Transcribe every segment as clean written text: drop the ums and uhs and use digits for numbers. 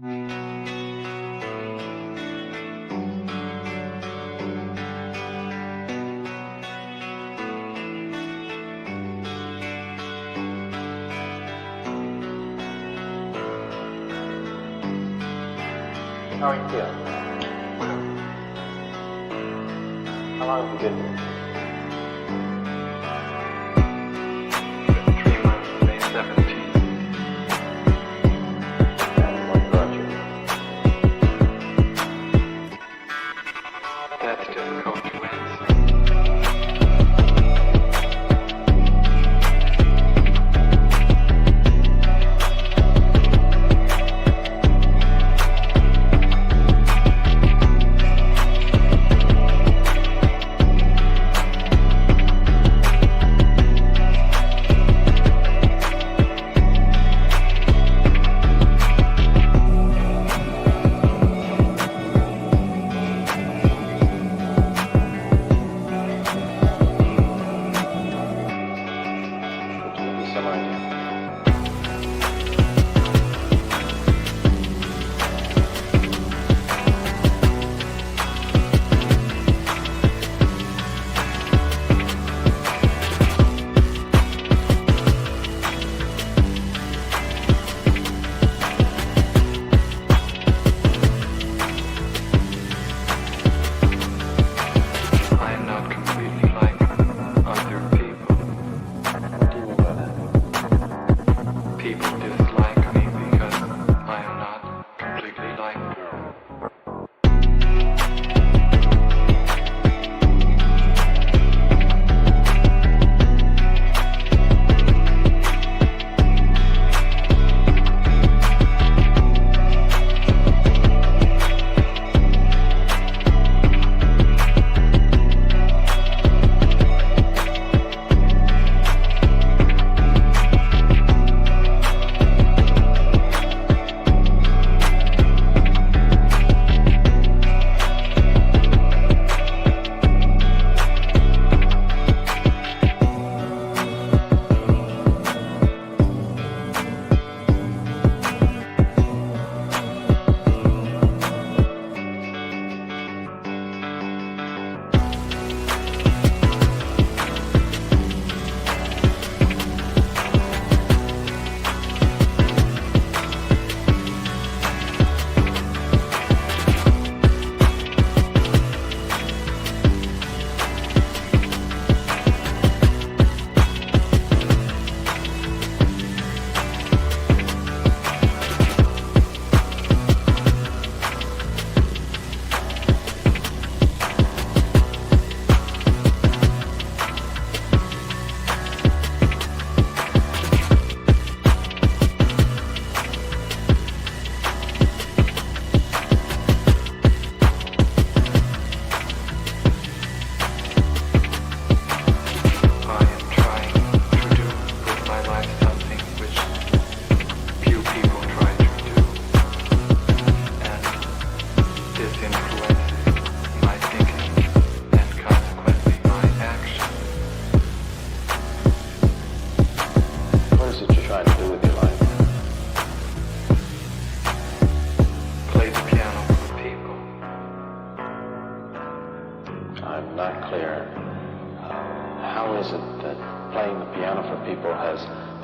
How are you feeling? How long have you been here? 3 months, May 17th. And what brought you? That's difficult to answer.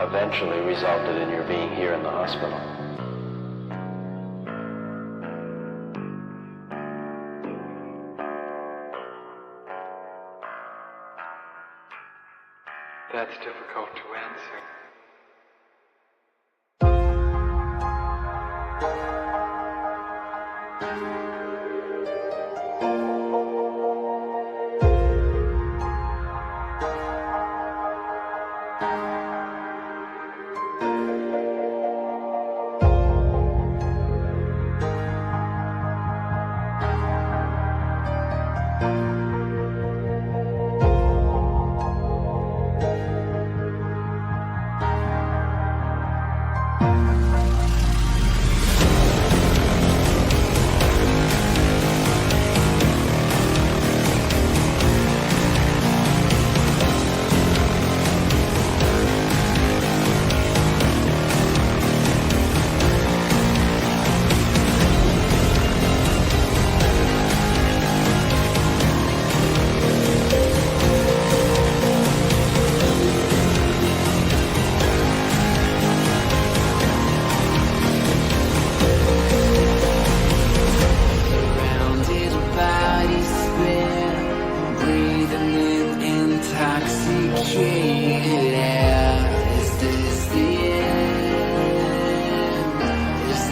Eventually resulted in your being here in the hospital. That's difficult to answer.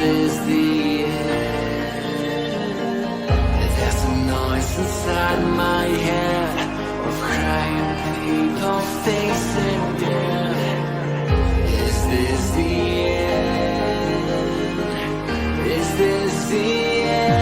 this the end? There's a noise inside my head of crying people facing death. Is this the end? Is this the end?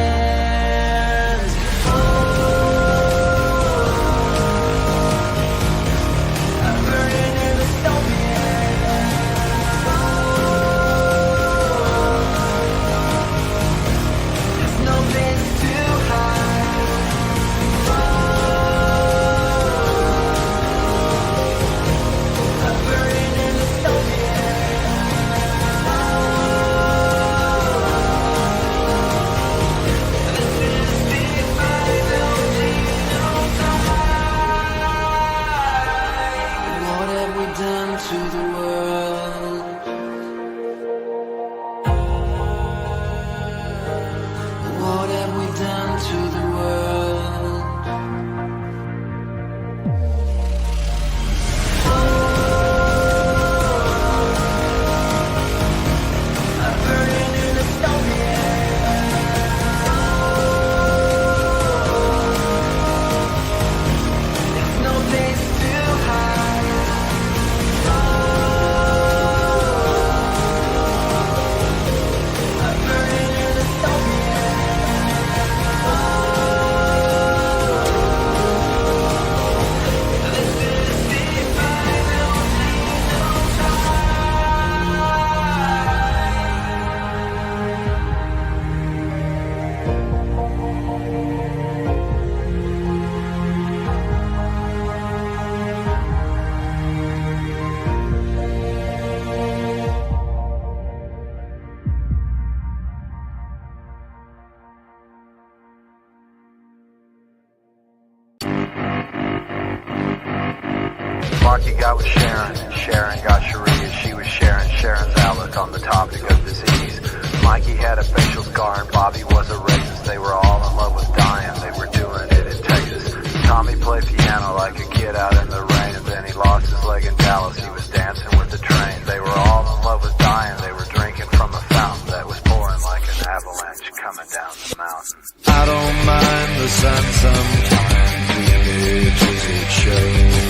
Marky got with Sharon, and Sharon got Sharia. She was sharing Sharon's outlook on the topic of disease. Mikey had a facial scar and Bobby was a racist. They were all in love with dying, they were doing it in Texas. Tommy played piano like a kid out in the rain, and then he lost his leg in Dallas. He was dancing with the train. They were all in love with dying, they were drinking from a fountain that was pouring like an avalanche coming down the mountain. I don't mind the sun sometimes, the images it shows.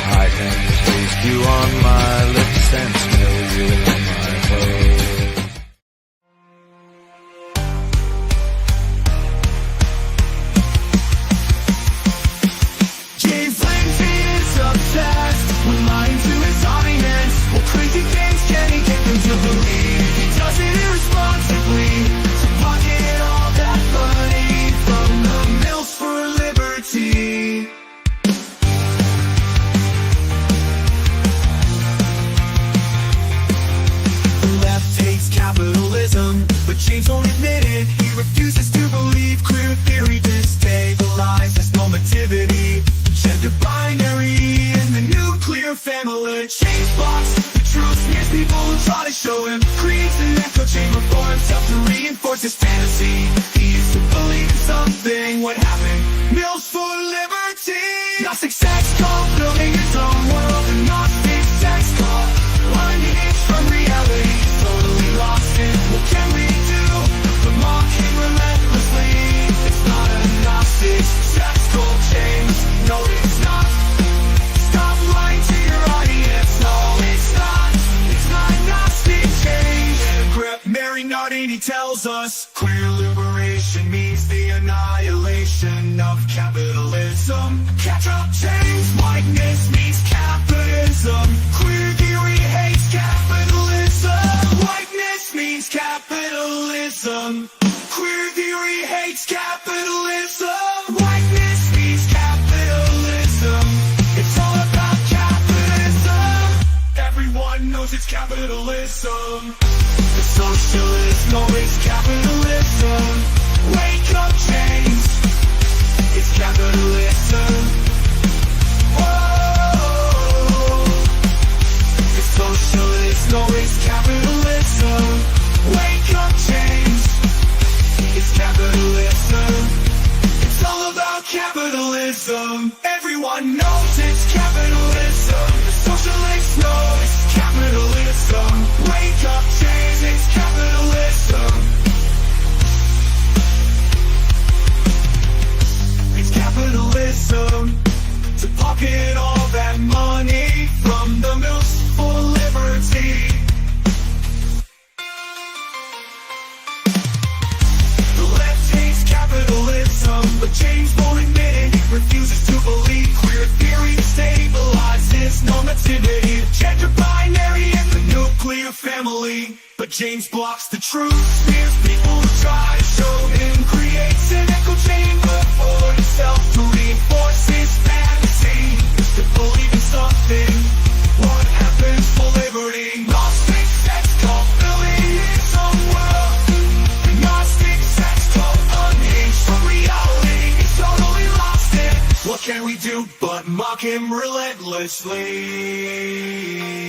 I can taste you on my lips and smell you in my clothes. James Lindsay is obsessed with lying to his audience. What crazy things can he get them to believe? He does it irresponsibly to pocket all that money from the mills for liberty. Capitalism, but James won't admit it. He refuses to believe queer theory destabilizes normativity, gender binary, and the nuclear family. James blocks the truth, smears people who try to show him, creates an echo chamber for himself to reinforce his fantasy. He used to believe in something. What happened? Mills for liberty. Gnostic sex cult, building his own world. A Gnostic sex cult, blinding it from reality. Totally lost it. What can we do but mock him relentlessly? It's not a Gnostic sex cult, James. No, it's not. Stop lying to your audience. No, it's not. It's not Gnostic, James. Marytr, he tells us queer liberation means the annihilation of capitalism. Catch up, James. Whiteness means capitalism. Queer theory hates capitalism. Whiteness means capitalism. Queer theory hates capitalism. Whiteness means capitalism. It's all about capitalism. Everyone knows it's capitalism. The socialist knows it's capitalism. Wake up, James. It's capitalism. Whoa. The socialists know it's capitalism. Wake up, James. It's capitalism. It's all about capitalism. Everyone knows it's capitalism. The socialists know it's capitalism. Wake up, James. It's capitalism. but James won't admit it. He refuses to believe queer theory stabilizes normativity, the gender binary and the nuclear family. But James blocks the truth, smears people who try to show him, creates an echo chamber for himself to reinforce his fantasy. To believe in something, what happens for liberty? Gnostic sex cult filling his own world. Gnostic sex cult unhinged from reality. He's totally lost it. What can we do but mock him relentlessly?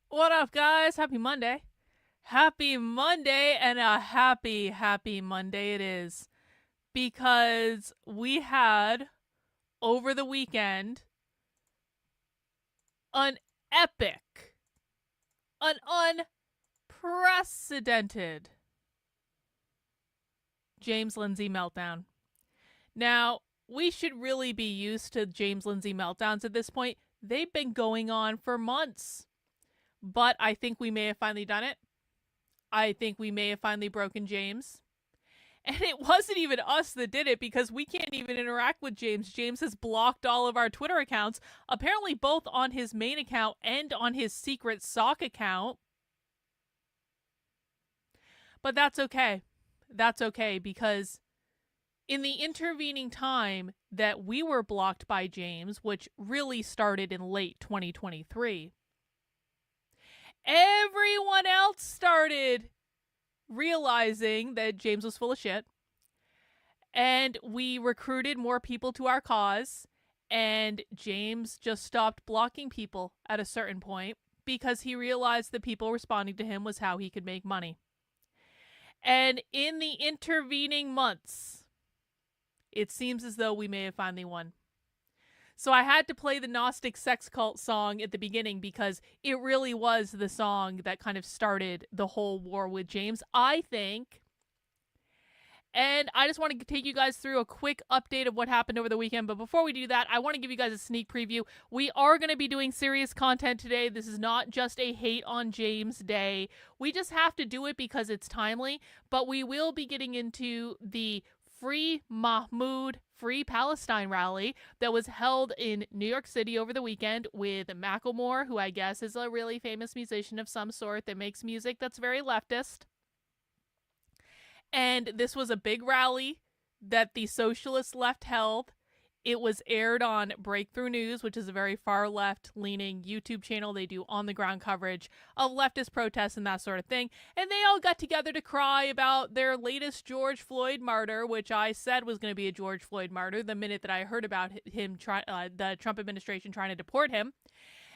What up, guys? Happy Monday. Happy Monday, and a happy Monday it is. Because we had, over the weekend, an epic, an unprecedented James Lindsay meltdown. Now, we should really be used to James Lindsay meltdowns at this point. They've been going on for months. But I think we may have finally done it. I think we may have finally broken James. And it wasn't even us that did it, because we can't even interact with James. James has blocked all of our Twitter accounts, apparently both on his main account and on his secret sock account. But that's okay. That's okay, because in the intervening time that we were blocked by James, which really started in late 2023, everyone else started realizing that James was full of shit. And we recruited more people to our cause. And James just stopped blocking people at a certain point because he realized that people responding to him was how he could make money. And in the intervening months, it seems as though we may have finally won. So I had to play the Gnostic Sex Cult song at the beginning because it really was the song that kind of started the whole war with James, I think. And I just want to take you guys through a quick update of what happened over the weekend. But before we do that, I want to give you guys a sneak preview. We are going to be doing serious content today. This is not just a hate on James day. We just have to do it because it's timely. But we will be getting into the Free Mahmoud, Free Palestine rally that was held in New York City over the weekend with Macklemore, who I guess is a really famous musician of some sort that makes music that's very leftist. And this was a big rally that the Socialist left held. It was aired on Breakthrough News, which is a very far left-leaning YouTube channel. They do on-the-ground coverage of leftist protests and that sort of thing. And they all got together to cry about their latest George Floyd martyr, which I said was going to be a George Floyd martyr the minute that I heard about him, the Trump administration trying to deport him.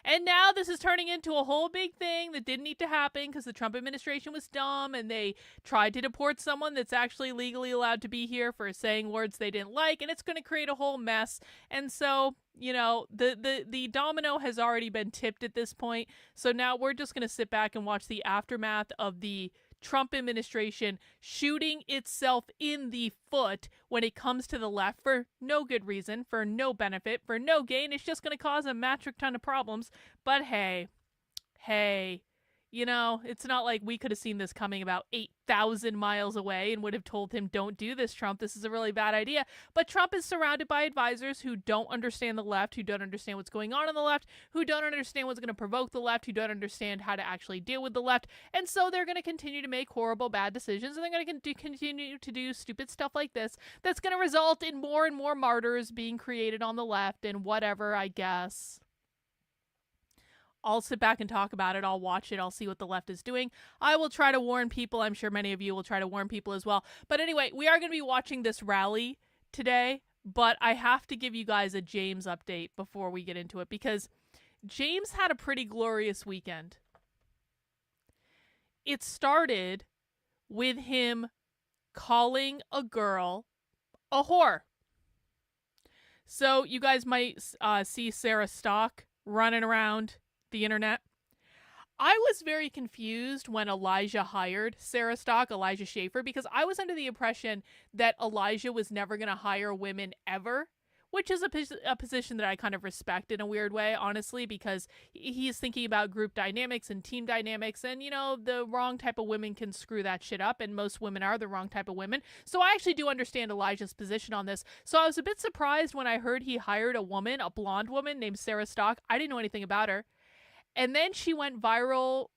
And now this is turning into a whole big thing that didn't need to happen because the Trump administration was dumb and they tried to deport someone that's actually legally allowed to be here for saying words they didn't like, and it's going to create a whole mess. And so, you know, the domino has already been tipped at this point. So now we're just going to sit back and watch the aftermath of the Trump administration shooting itself in the foot when it comes to the left for no good reason, for no benefit, for no gain. It's just going to cause a metric ton of problems. But hey, you know, it's not like we could have seen this coming about 8,000 miles away and would have told him, don't do this, Trump. This is a really bad idea. But Trump is surrounded by advisors who don't understand the left, who don't understand what's going on the left, who don't understand what's going to provoke the left, who don't understand how to actually deal with the left. And so they're going to continue to make horrible, bad decisions, and they're going to continue to do stupid stuff like this that's going to result in more and more martyrs being created on the left and whatever, I guess. I'll sit back and talk about it. I'll watch it. I'll see what the left is doing. I will try to warn people. I'm sure many of you will try to warn people as well. But anyway, we are going to be watching this rally today but I have to give you guys a James update before we get into it, because James had a pretty glorious weekend. It started with him calling a girl a whore. So you guys might see Sarah Stock running around the internet. I was very confused when Elijah hired Sarah Stock, Elijah Schaefer, because I was under the impression that Elijah was never going to hire women ever, which is a position that I kind of respect in a weird way, honestly, because he's thinking about group dynamics and team dynamics, and, you know, the wrong type of women can screw that shit up, and most women are the wrong type of women. So I actually do understand Elijah's position on this. So I was a bit surprised when I heard he hired a woman, a blonde woman named Sarah Stock. I didn't know anything about her. And then she went viral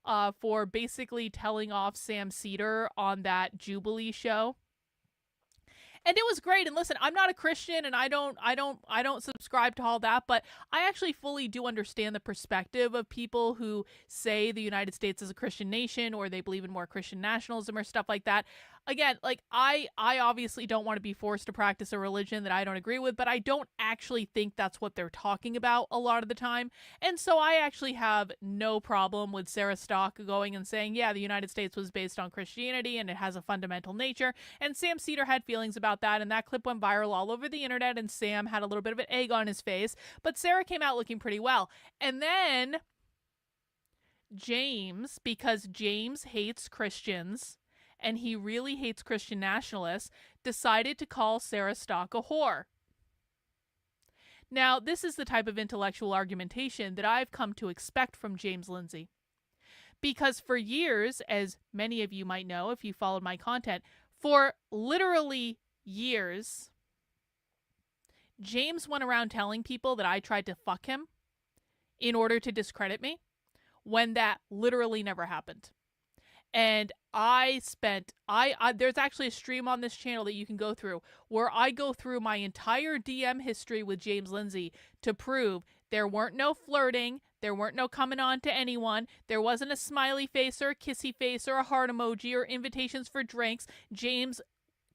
for basically telling off Sam Cedar on that Jubilee show. And it was great. And listen, I'm not a Christian, and I don't subscribe to all that, but I actually fully do understand the perspective of people who say the United States is a Christian nation, or they believe in more Christian nationalism or stuff like that. Again, like, I obviously don't want to be forced to practice a religion that I don't agree with, but I don't actually think that's what they're talking about a lot of the time. And so I actually have no problem with Sarah Stock going and saying, yeah, the United States was based on Christianity and it has a fundamental nature. And Sam Cedar had feelings about that, and that clip went viral all over the internet, and Sam had a little bit of an egg on his face, but Sarah came out looking pretty well. And then James, because James hates Christians, and he really hates Christian nationalists, decided to call Sarah Stock a whore. Now, this is the type of intellectual argumentation that I've come to expect from James Lindsay. Because for years, as many of you might know if you followed my content, for literally years, James went around telling people that I tried to fuck him in order to discredit me, when that literally never happened. And there's actually a stream on this channel that you can go through where I go through my entire DM history with James Lindsay to prove there weren't no flirting, there weren't no coming on to anyone, there wasn't a smiley face or a kissy face or a heart emoji or invitations for drinks. James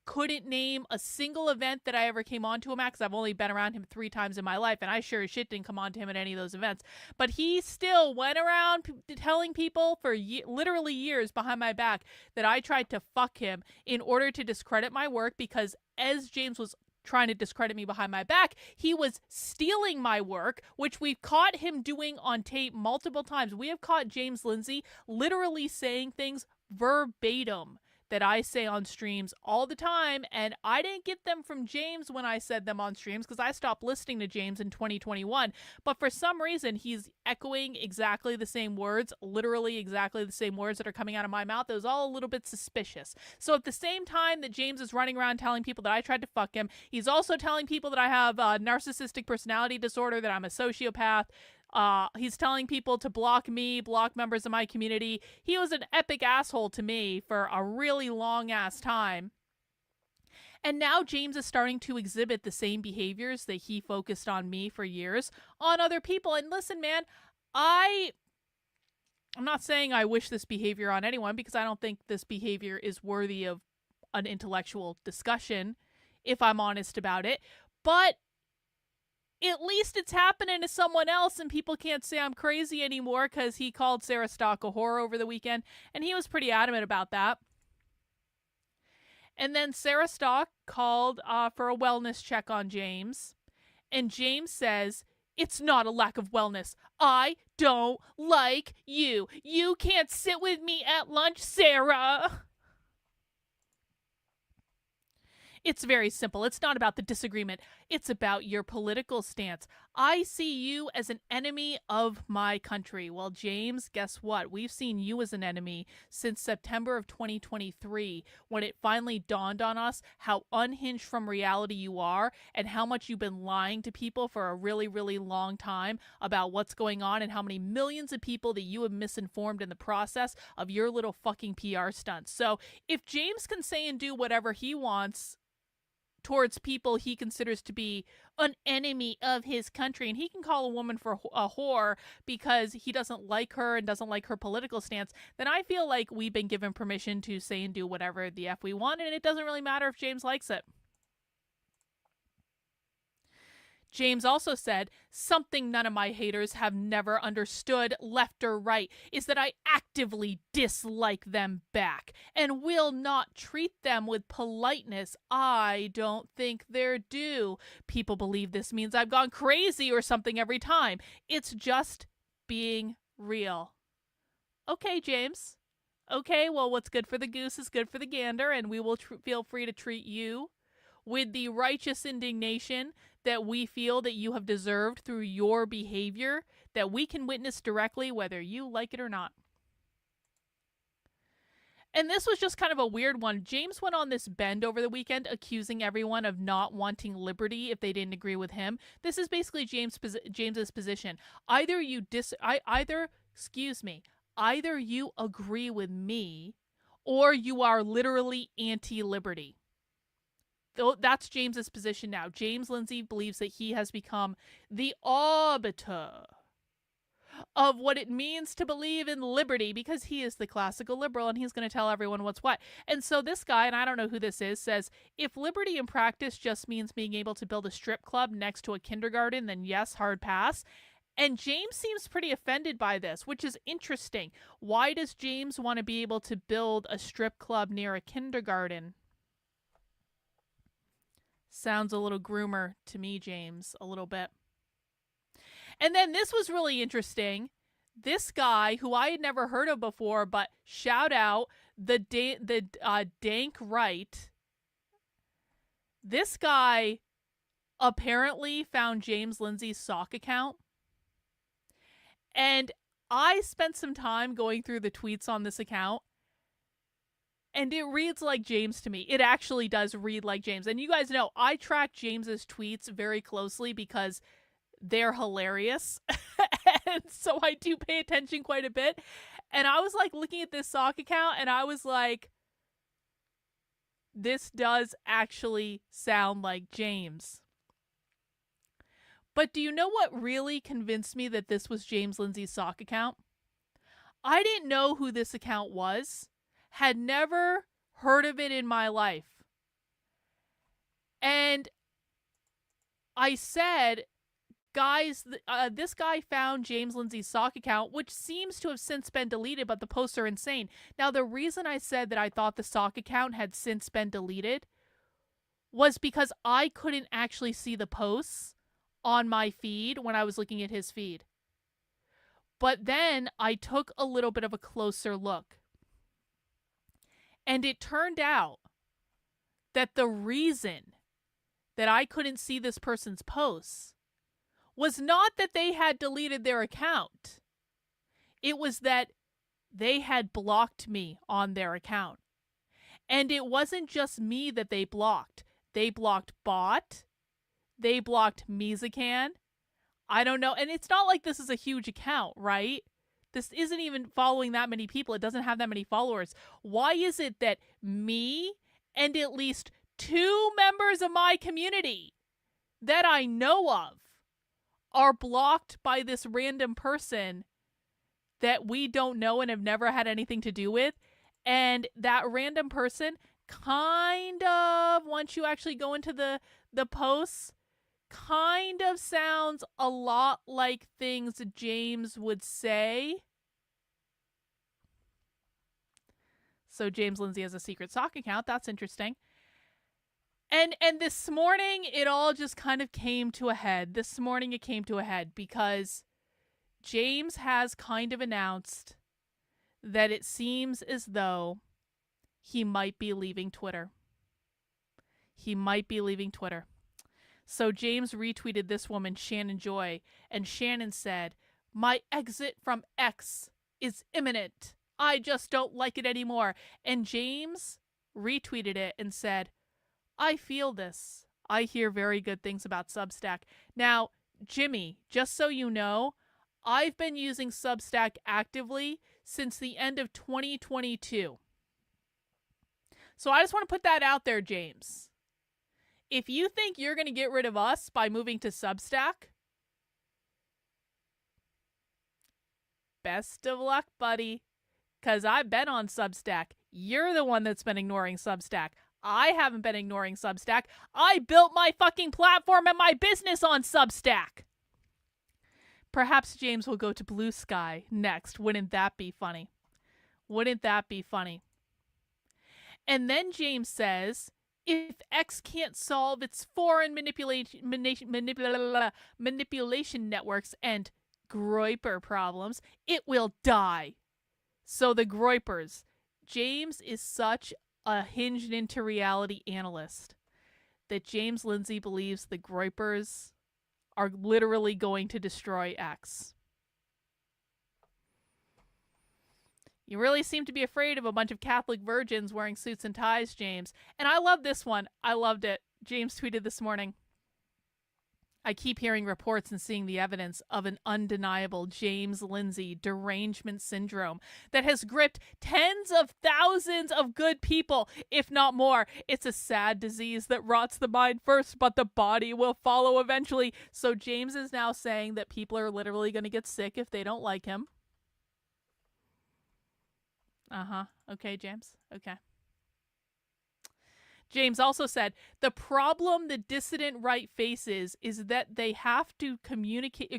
couldn't name a single event that I ever came on to him at, because I've only been around him 3 times in my life, and I sure as shit didn't come on to him at any of those events. But he still went around telling people for literally years behind my back that I tried to fuck him in order to discredit my work, because as James was trying to discredit me behind my back, he was stealing my work, which we've caught him doing on tape multiple times. We have caught James Lindsay literally saying things verbatim that I say on streams all the time, and I didn't get them from James when I said them on streams, because I stopped listening to James in 2021, but for some reason he's echoing exactly the same words, literally exactly the same words that are coming out of my mouth. It was all a little bit suspicious. So at the same time that James is running around telling people that I tried to fuck him, he's also telling people that I have a narcissistic personality disorder, that I'm a sociopath. He's telling people to block me, block members of my community. He was an epic asshole to me for a really long ass time. And now James is starting to exhibit the same behaviors that he focused on me for years on other people. And listen, man, I'm not saying I wish this behavior on anyone, because I don't think this behavior is worthy of an intellectual discussion, if I'm honest about it. But at least it's happening to someone else, and people can't say I'm crazy anymore, because he called Sarah Stock a whore over the weekend, and he was pretty adamant about that. And then Sarah Stock called for a wellness check on James, and James says, "It's not a lack of wellness. I don't like you. You can't sit with me at lunch, Sarah." It's very simple. It's not about the disagreement. It's about your political stance. I see you as an enemy of my country. Well, James, guess what? We've seen you as an enemy since September of 2023, when it finally dawned on us how unhinged from reality you are, and how much you've been lying to people for a really, really long time about what's going on, and how many millions of people that you have misinformed in the process of your little fucking PR stunts. So if James can say and do whatever he wants towards people he considers to be an enemy of his country, and he can call a woman for a whore because he doesn't like her and doesn't like her political stance, then I feel like we've been given permission to say and do whatever the F we want, and it doesn't really matter if James likes it. James also said, something none of my haters have never understood, left or right, is that I actively dislike them back and will not treat them with politeness I don't think they're due. People believe this means I've gone crazy or something every time. It's just being real. Okay, James. Okay, well, what's good for the goose is good for the gander, and we will feel free to treat you with the righteous indignation that we feel that you have deserved through your behavior that we can witness directly whether you like it or not. And this was just kind of a weird one. James went on this bend over the weekend accusing everyone of not wanting liberty if they didn't agree with him. This is basically James's position. Either you agree with me or you are literally anti-liberty. That's James's position now. James Lindsay believes that he has become the arbiter of what it means to believe in liberty because he is the classical liberal and he's going to tell everyone what's what. And so this guy, and I don't know who this is, says, if liberty in practice just means being able to build a strip club next to a kindergarten, then yes, hard pass. And James seems pretty offended by this, which is interesting. Why does James want to be able to build a strip club near a kindergarten? Sounds a little groomer to me, James, a little bit. And then this was really interesting. This guy, who I had never heard of before, but shout out the dank right. This guy apparently found James Lindsay's sock account. And I spent some time going through the tweets on this account. And it reads like James to me. It actually does read like James. And you guys know, I track James's tweets very closely because they're hilarious. And so I do pay attention quite a bit. And I was like looking at this sock account and I was like, this does actually sound like James. But do you know what really convinced me that this was James Lindsay's sock account? I didn't know who this account was. Had never heard of it in my life. And I said, guys, this guy found James Lindsay's sock account, which seems to have since been deleted, but the posts are insane. Now, the reason I said that I thought the sock account had since been deleted was because I couldn't actually see the posts on my feed when I was looking at his feed. But then I took a little bit of a closer look. And it turned out that the reason that I couldn't see this person's posts was not that they had deleted their account. It was that they had blocked me on their account. And it wasn't just me that they blocked. They blocked Bot. They blocked Mizakan. I don't know. And it's not like this is a huge account, right? This isn't even following that many people. It doesn't have that many followers. Why is it that me and at least 2 members of my community that I know of are blocked by this random person that we don't know and have never had anything to do with? And that random person kind of, once you actually go into the posts, kind of sounds a lot like things James would say. So James Lindsay has a secret sock account. That's interesting. And this morning, it all just kind of came to a head. This morning, it came to a head because James has kind of announced that it seems as though he might be leaving Twitter. He might be leaving Twitter. So James retweeted this woman, Shannon Joy, and Shannon said, "My exit from X is imminent. I just don't like it anymore." And James retweeted it and said, "I feel this. I hear very good things about Substack." Now, Jimmy, just so you know, I've been using Substack actively since the end of 2022. So I just want to put that out there, James. If you think you're going to get rid of us by moving to Substack, best of luck, buddy. Because I've been on Substack. You're the one that's been ignoring Substack. I haven't been ignoring Substack. I built my fucking platform and my business on Substack. Perhaps James will go to Blue Sky next. Wouldn't that be funny? Wouldn't that be funny? And then James says, if X can't solve its foreign manipulation networks and Groyper problems, it will die. So the Groypers. James is such a hinged into reality analyst that James Lindsay believes the Groypers are literally going to destroy X. You really seem to be afraid of a bunch of Catholic virgins wearing suits and ties, James. And I love this one. I loved it. James tweeted this morning, I keep hearing reports and seeing the evidence of an undeniable James Lindsay derangement syndrome that has gripped tens of thousands of good people, if not more. It's a sad disease that rots the mind first, but the body will follow eventually. So James is now saying that people are literally going to get sick if they don't like him. Okay, James. Okay. James also said, the problem the dissident right faces is that they have to communicate,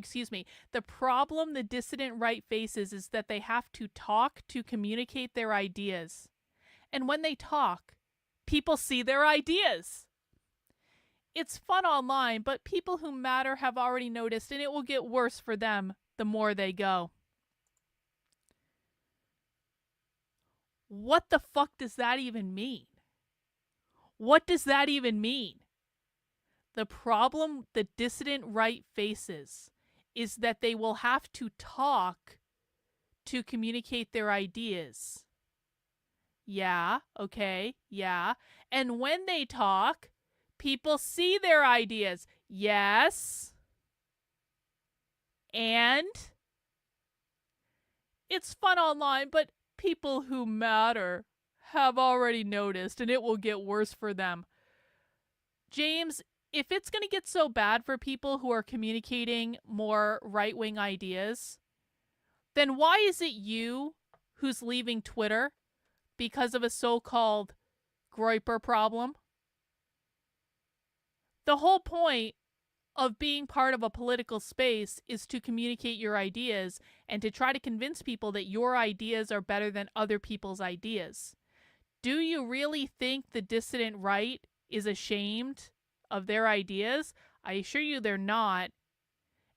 the problem the dissident right faces is that they have to talk to communicate their ideas. And when they talk, people see their ideas. It's fun online, but people who matter have already noticed, and it will get worse for them the more they go. What the fuck does that even mean? What does that even mean? The problem the dissident right faces is that they will have to talk to communicate their ideas. Yeah, okay, yeah. And when they talk, people see their ideas. Yes. And it's fun online, but people who matter have already noticed, and it will get worse for them. James, if it's going to get so bad for people who are communicating more right-wing ideas, then why is it you who's leaving Twitter because of a so-called Groyper problem? The whole point of being part of a political space is to communicate your ideas and to try to convince people that your ideas are better than other people's ideas. Do you really think the dissident right is ashamed of their ideas? I assure you they're not.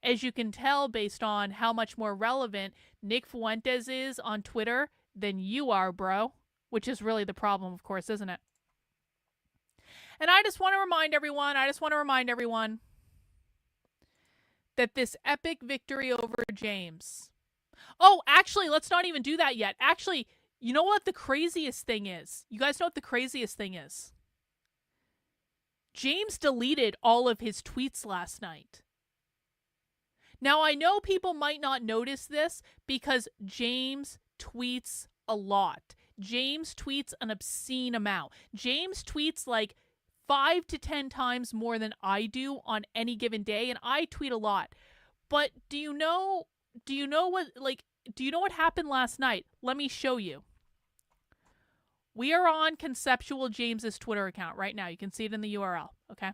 As you can tell based on how much more relevant Nick Fuentes is on Twitter than you are, bro. Which is really the problem, of course, isn't it? And I just want to remind everyone that this epic victory over James. Oh, actually, let's not even do that yet. Actually, you know what the craziest thing is? You guys know what the craziest thing is? James deleted all of his tweets last night. Now, I know people might not notice this because James tweets a lot. James tweets an obscene amount. James tweets like 5 to 10 times more than I do on any given day, and I tweet a lot. But do you know what happened last night? Let me show you. We are on Conceptual James's Twitter account right now. You can see it in the URL, okay?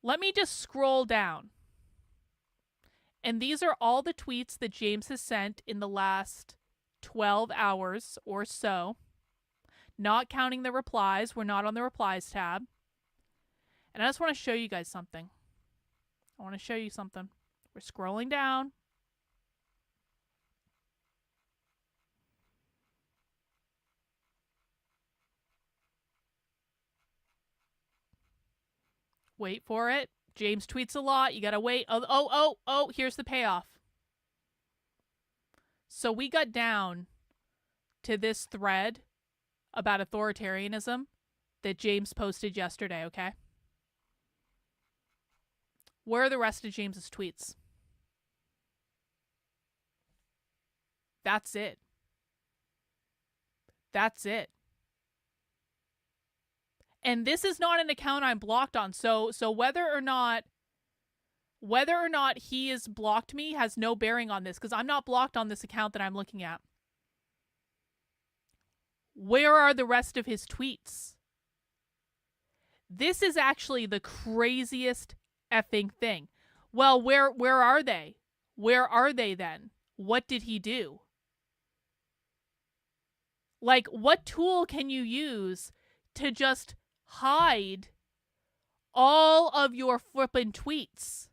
Let me just scroll down. And these are all the tweets that James has sent in the last 12 hours or so. Not counting the replies. We're not on the replies tab. And I just want to show you guys something. We're scrolling down. Wait for it. James tweets a lot. You gotta wait. Oh, here's the payoff. So we got down to this thread about authoritarianism that James posted yesterday, okay? Where are the rest of James's tweets? That's it. That's it. And this is not an account I'm blocked on. So whether or not he has blocked me has no bearing on this because I'm not blocked on this account that I'm looking at. Where are the rest of his tweets? This is actually the craziest effing thing. Well, where are they? Where are they then? What did he do? Like, what tool can you use to just hide all of your flippin' tweets?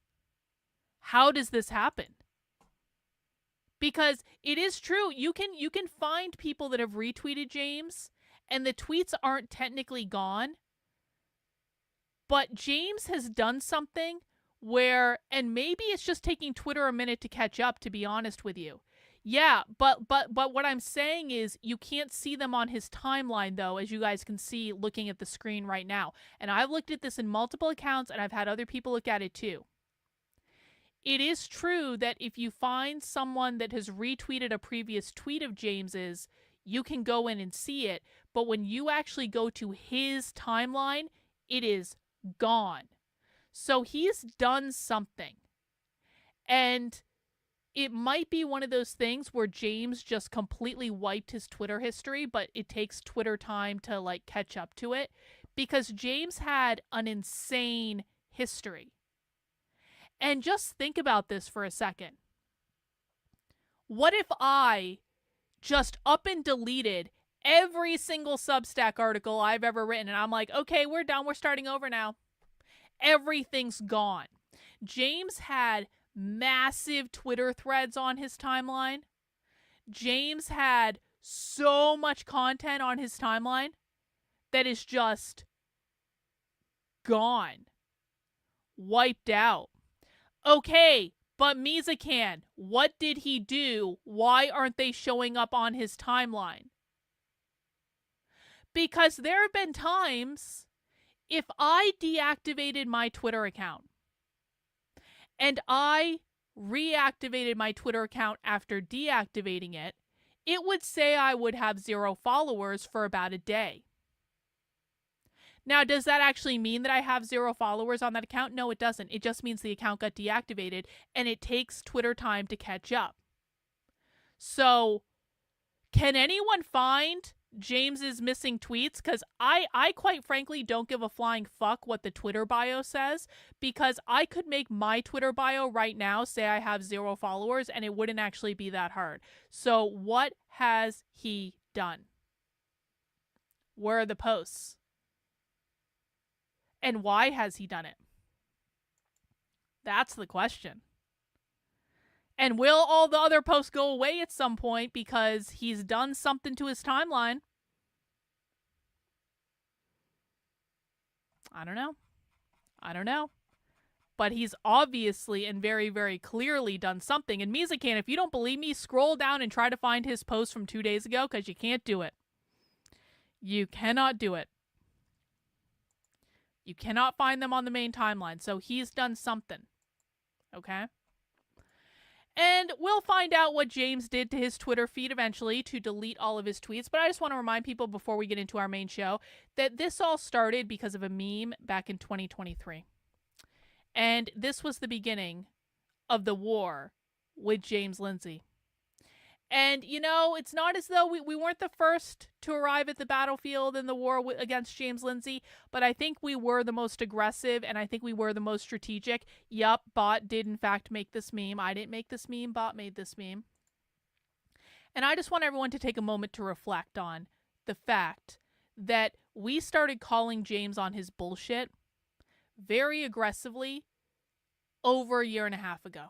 How does this happen? Because it is true, you can find people that have retweeted James, and the tweets aren't technically gone. But James has done something where, and maybe it's just taking Twitter a minute to catch up, to be honest with you. Yeah, but what I'm saying is you can't see them on his timeline, though, as you guys can see looking at the screen right now. And I've looked at this in multiple accounts, and I've had other people look at it too. It is true that if you find someone that has retweeted a previous tweet of James's, you can go in and see it. But when you actually go to his timeline, it is gone. So he's done something. And it might be one of those things where James just completely wiped his Twitter history, but it takes Twitter time to like catch up to it, because James had an insane history. And just think about this for a second. What if I just up and deleted every single Substack article I've ever written, and I'm like, okay, we're done, we're starting over now. Everything's gone. James had massive Twitter threads on his timeline. James had so much content on his timeline that is just gone. Wiped out. Okay, but Mizakan, what did he do? Why aren't they showing up on his timeline? Because there have been times, if I deactivated my Twitter account and I reactivated my Twitter account after deactivating it, it would say I would have 0 followers for about a day. Now, does that actually mean that I have 0 followers on that account? No, it doesn't. It just means the account got deactivated, and it takes Twitter time to catch up. So, can anyone find James's missing tweets? Because I quite frankly don't give a flying fuck what the Twitter bio says, because I could make my Twitter bio right now say I have 0 followers, and it wouldn't actually be that hard. So, what has he done? Where are the posts? And why has he done it? That's the question. And will all the other posts go away at some point because he's done something to his timeline? I don't know. But he's obviously and very, very clearly done something. And Mizakan, if you don't believe me, scroll down and try to find his post from 2 days ago, because you can't do it. You cannot do it. You cannot find them on the main timeline. So he's done something. Okay? And we'll find out what James did to his Twitter feed eventually to delete all of his tweets. But I just want to remind people before we get into our main show that this all started because of a meme back in 2023. And this was the beginning of the war with James Lindsay. And, you know, it's not as though we weren't the first to arrive at the battlefield in the war against James Lindsay, but I think we were the most aggressive, and I think we were the most strategic. Yup, Bot did in fact make this meme. I didn't make this meme. Bot made this meme. And I just want everyone to take a moment to reflect on the fact that we started calling James on his bullshit very aggressively over a year and a half ago.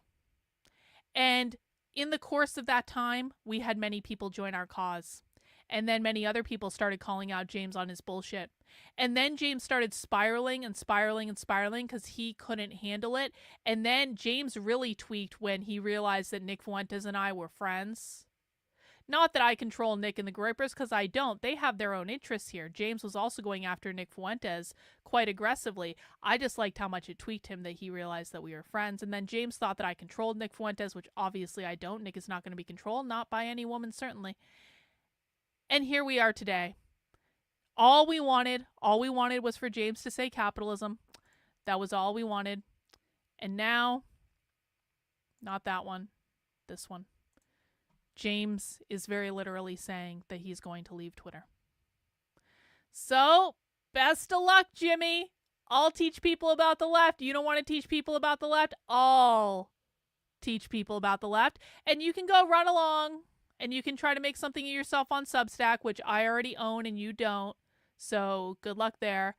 And in the course of that time, we had many people join our cause. And then many other people started calling out James on his bullshit. And then James started spiraling and spiraling and spiraling because he couldn't handle it. And then James really tweaked when he realized that Nick Fuentes and I were friends. Not that I control Nick and the Grippers, because I don't. They have their own interests here. James was also going after Nick Fuentes quite aggressively. I just liked how much it tweaked him that he realized that we were friends. And then James thought that I controlled Nick Fuentes, which obviously I don't. Nick is not going to be controlled, not by any woman, certainly. And here we are today. All we wanted was for James to say capitalism. That was all we wanted. And now, not that one, this one. James is very literally saying that he's going to leave Twitter. So, best of luck, Jimmy. I'll teach people about the left. You don't want to teach people about the left? I'll teach people about the left. And you can go run along and you can try to make something of yourself on Substack, which I already own and you don't. So, good luck there.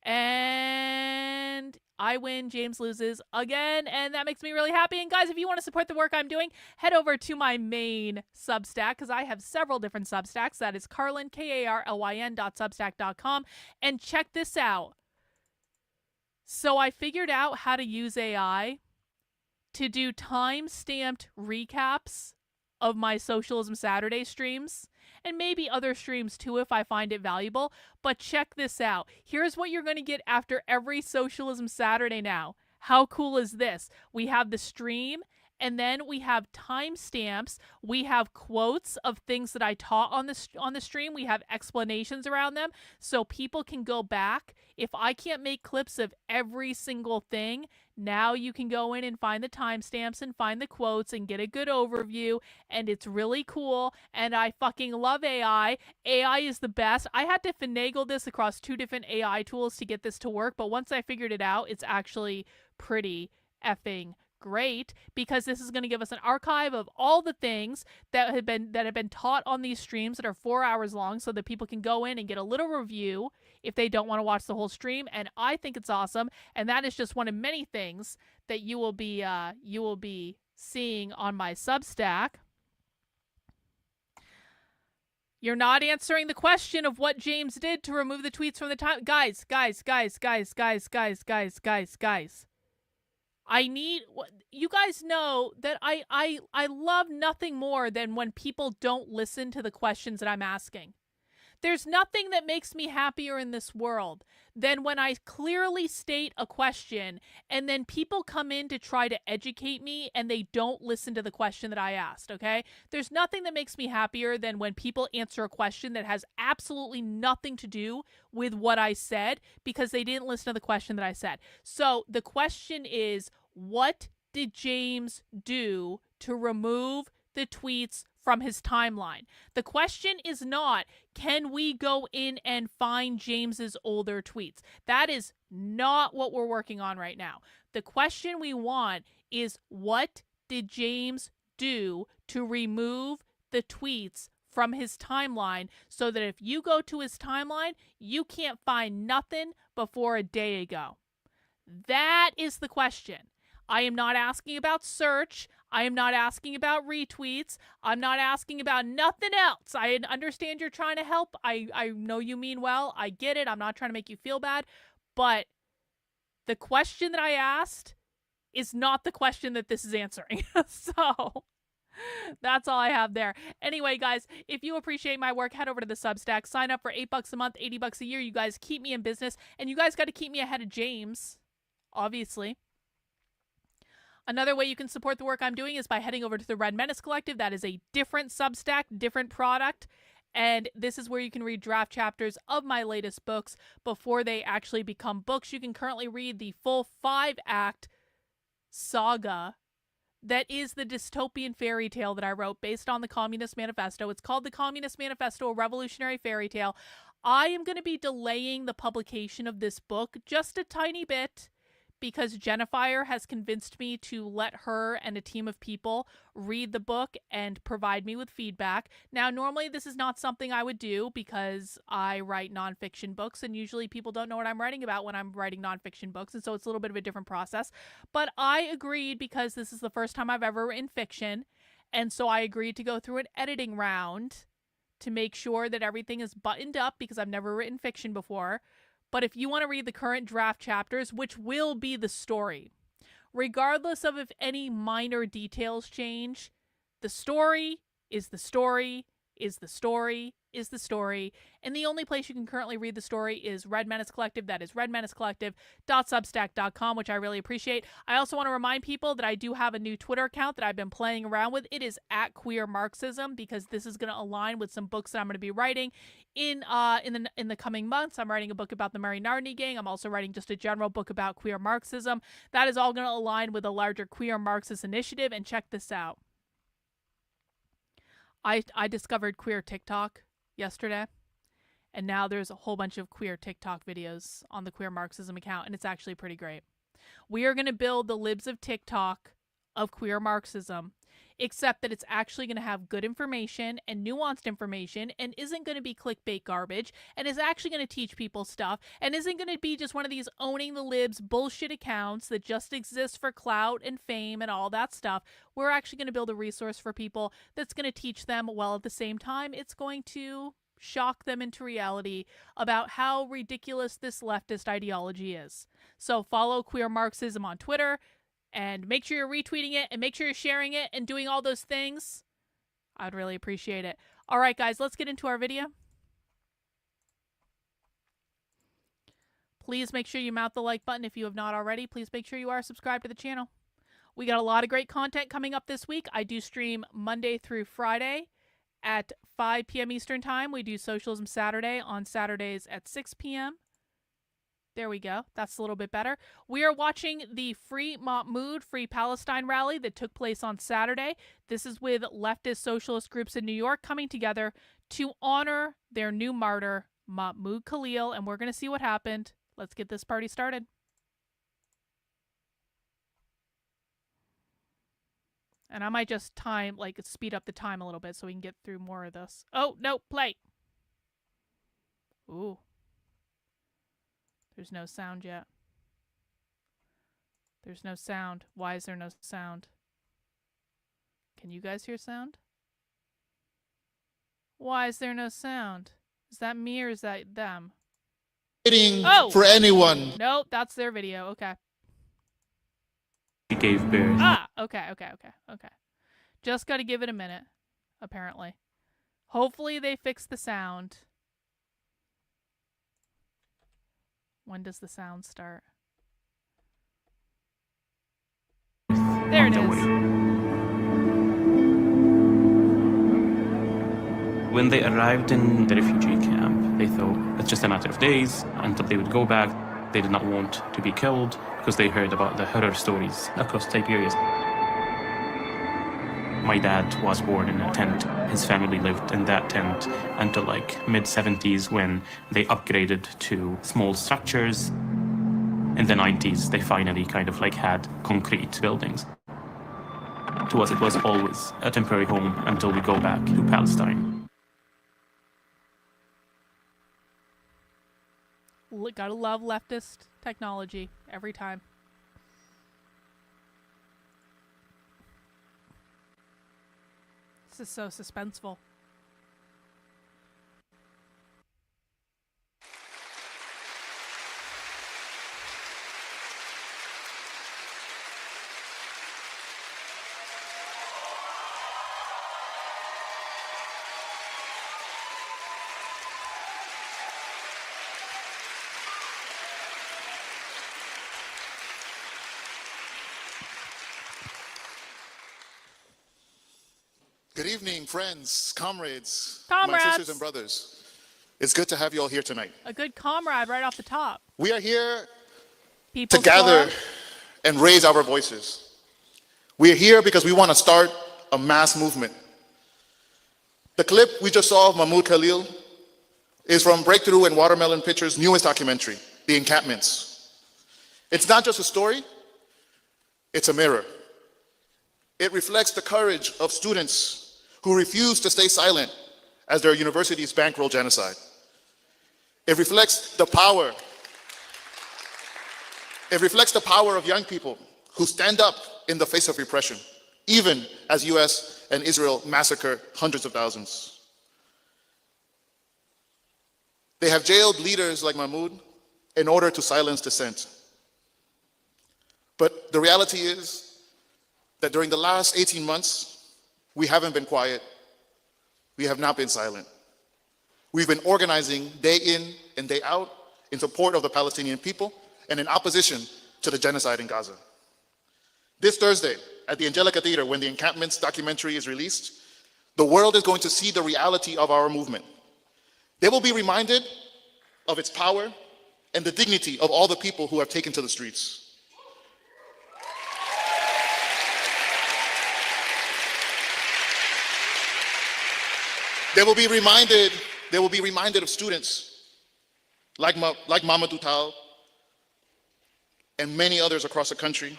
And I win, James loses again, and that makes me really happy. And guys, if you want to support the work I'm doing, head over to my main Substack, because I have several different Substacks. That is Carlin, KARLYN.substack.com. And check this out. So I figured out how to use AI to do time-stamped recaps of my Socialism Saturday streams, and maybe other streams too if I find it valuable. But check this out. Here's what you're going to get after every Socialism Saturday now. How cool is this? We have the stream, and then we have timestamps. We have quotes of things that I taught on the stream. We have explanations around them so people can go back. If I can't make clips of every single thing, now you can go in and find the timestamps and find the quotes and get a good overview, and it's really cool, and I fucking love AI. AI is the best. I had to finagle this across 2 different AI tools to get this to work, but once I figured it out, it's actually pretty effing great, because this is going to give us an archive of all the things that have been taught on these streams that are 4 hours long, so that people can go in and get a little review if they don't want to watch the whole stream. And I think it's awesome, and that is just one of many things that you will be seeing on my Substack. You're not answering the question of what James did to remove the tweets from the time. Guys. I need, you guys know that I love nothing more than when people don't listen to the questions that I'm asking. There's nothing that makes me happier in this world than when I clearly state a question and then people come in to try to educate me and they don't listen to the question that I asked, okay? There's nothing that makes me happier than when people answer a question that has absolutely nothing to do with what I said because they didn't listen to the question that I said. So the question is, what did James do to remove the tweets from his timeline? The question is not, can we go in and find James's older tweets? That is not what we're working on right now. The question we want is, what did James do to remove the tweets from his timeline so that if you go to his timeline, you can't find nothing before a day ago? That is the question. I am not asking about search. I am not asking about retweets. I'm not asking about nothing else. I understand you're trying to help. I know you mean well. I get it. I'm not trying to make you feel bad. But the question that I asked is not the question that this is answering. So that's all I have there. Anyway, guys, if you appreciate my work, head over to the Substack. Sign up for $8 a month, $80 a year. You guys keep me in business. And you guys got to keep me ahead of James, obviously. Another way you can support the work I'm doing is by heading over to the Red Menace Collective. That is a different Substack, different product. And this is where you can read draft chapters of my latest books before they actually become books. You can currently read the full 5-act saga that is the dystopian fairy tale that I wrote based on the Communist Manifesto. It's called the Communist Manifesto, a Revolutionary Fairy Tale. I am going to be delaying the publication of this book just a tiny bit, because Jennifer has convinced me to let her and a team of people read the book and provide me with feedback. Now, normally this is not something I would do because I write nonfiction books, and usually people don't know what I'm writing about when I'm writing nonfiction books, and so it's a little bit of a different process. But I agreed because this is the first time I've ever written fiction, and so I agreed to go through an editing round to make sure that everything is buttoned up because I've never written fiction before. But if you want to read the current draft chapters, which will be the story, regardless of if any minor details change, the story is the story is the story is the story. And the only place you can currently read the story is Red Menace Collective. That is redmenacecollective.substack.com, which I really appreciate. I also want to remind people that I do have a new Twitter account that I've been playing around with. It is @queermarxism, because this is going to align with some books that I'm going to be writing in the coming months. I'm writing a book about the Marytr gang. I'm also writing just a general book about queer Marxism. That is all going to align with a larger queer Marxist initiative. And check this out. I discovered queer TikTok yesterday, And now there's a whole bunch of queer TikTok videos on the Queer Marxism account, and it's actually pretty great. We are going to build the libs of TikTok of queer Marxism, except that it's actually going to have good information and nuanced information and isn't going to be clickbait garbage and is actually going to teach people stuff and isn't going to be just one of these owning the libs bullshit accounts that just exist for clout and fame and all that stuff. We're actually going to build a resource for people that's going to teach them, while at the same time it's going to shock them into reality about how ridiculous this leftist ideology is. So follow Queer Marxism on Twitter, and make sure you're retweeting it, and make sure you're sharing it and doing all those things. I'd really appreciate it. All right, guys, let's get into our video. Please make sure you mount the like button if you have not already. Please make sure you are subscribed to the channel. We got a lot of great content coming up this week. I do stream Monday through Friday at 5 p.m. Eastern Time. We do Socialism Saturday on Saturdays at 6 p.m. There we go. That's a little bit better. We are watching the Free Mahmoud, Free Palestine rally that took place on Saturday. This is with leftist socialist groups in New York coming together to honor their new martyr, Mahmoud Khalil, and we're going to see what happened. Let's get this party started. And I might just speed up the time a little bit so we can get through more of this. Oh, no, play. Ooh. There's no sound yet. There's no sound. Why is there no sound? Can you guys hear sound? Why is there no sound? Is that me or is that them? Oh! For anyone. Nope, that's their video. Okay. She gave birth. Ah, okay. Just got to give it a minute, apparently. Hopefully they fix the sound. When does the sound start? There it is. When they arrived in the refugee camp, they thought it's just a matter of days until they would go back. They did not want to be killed because they heard about the horror stories across Siberia. My dad was born in a tent. His family lived in that tent until mid-70s when they upgraded to small structures. In the 90s, they finally had concrete buildings. To us, it was always a temporary home until we go back to Palestine. Gotta love leftist technology every time. This is so suspenseful. Good evening, friends, comrades, Comrades. my sisters and brothers. It's good to have you all here tonight. A good comrade right off the top. We are here People to gather and raise our voices. We are here because we want to start a mass movement. The clip we just saw of Mahmoud Khalil is from Breakthrough and Watermelon Pictures' newest documentary, The Encampments. It's not just a story, it's a mirror. It reflects the courage of students who refuse to stay silent as their universities bankroll genocide. It reflects the power. It reflects the power of young people who stand up in the face of repression, even as US and Israel massacre hundreds of thousands. They have jailed leaders like Mahmoud in order to silence dissent. But the reality is that during the last 18 months, we haven't been quiet. We have not been silent. We've been organizing day in and day out in support of the Palestinian people and in opposition to the genocide in Gaza. This Thursday, at the Angelica Theater, when the Encampments documentary is released, the world is going to see the reality of our movement. They will be reminded of its power and the dignity of all the people who have taken to the streets. They will be reminded They will be reminded of students like Mamadou Tal and many others across the country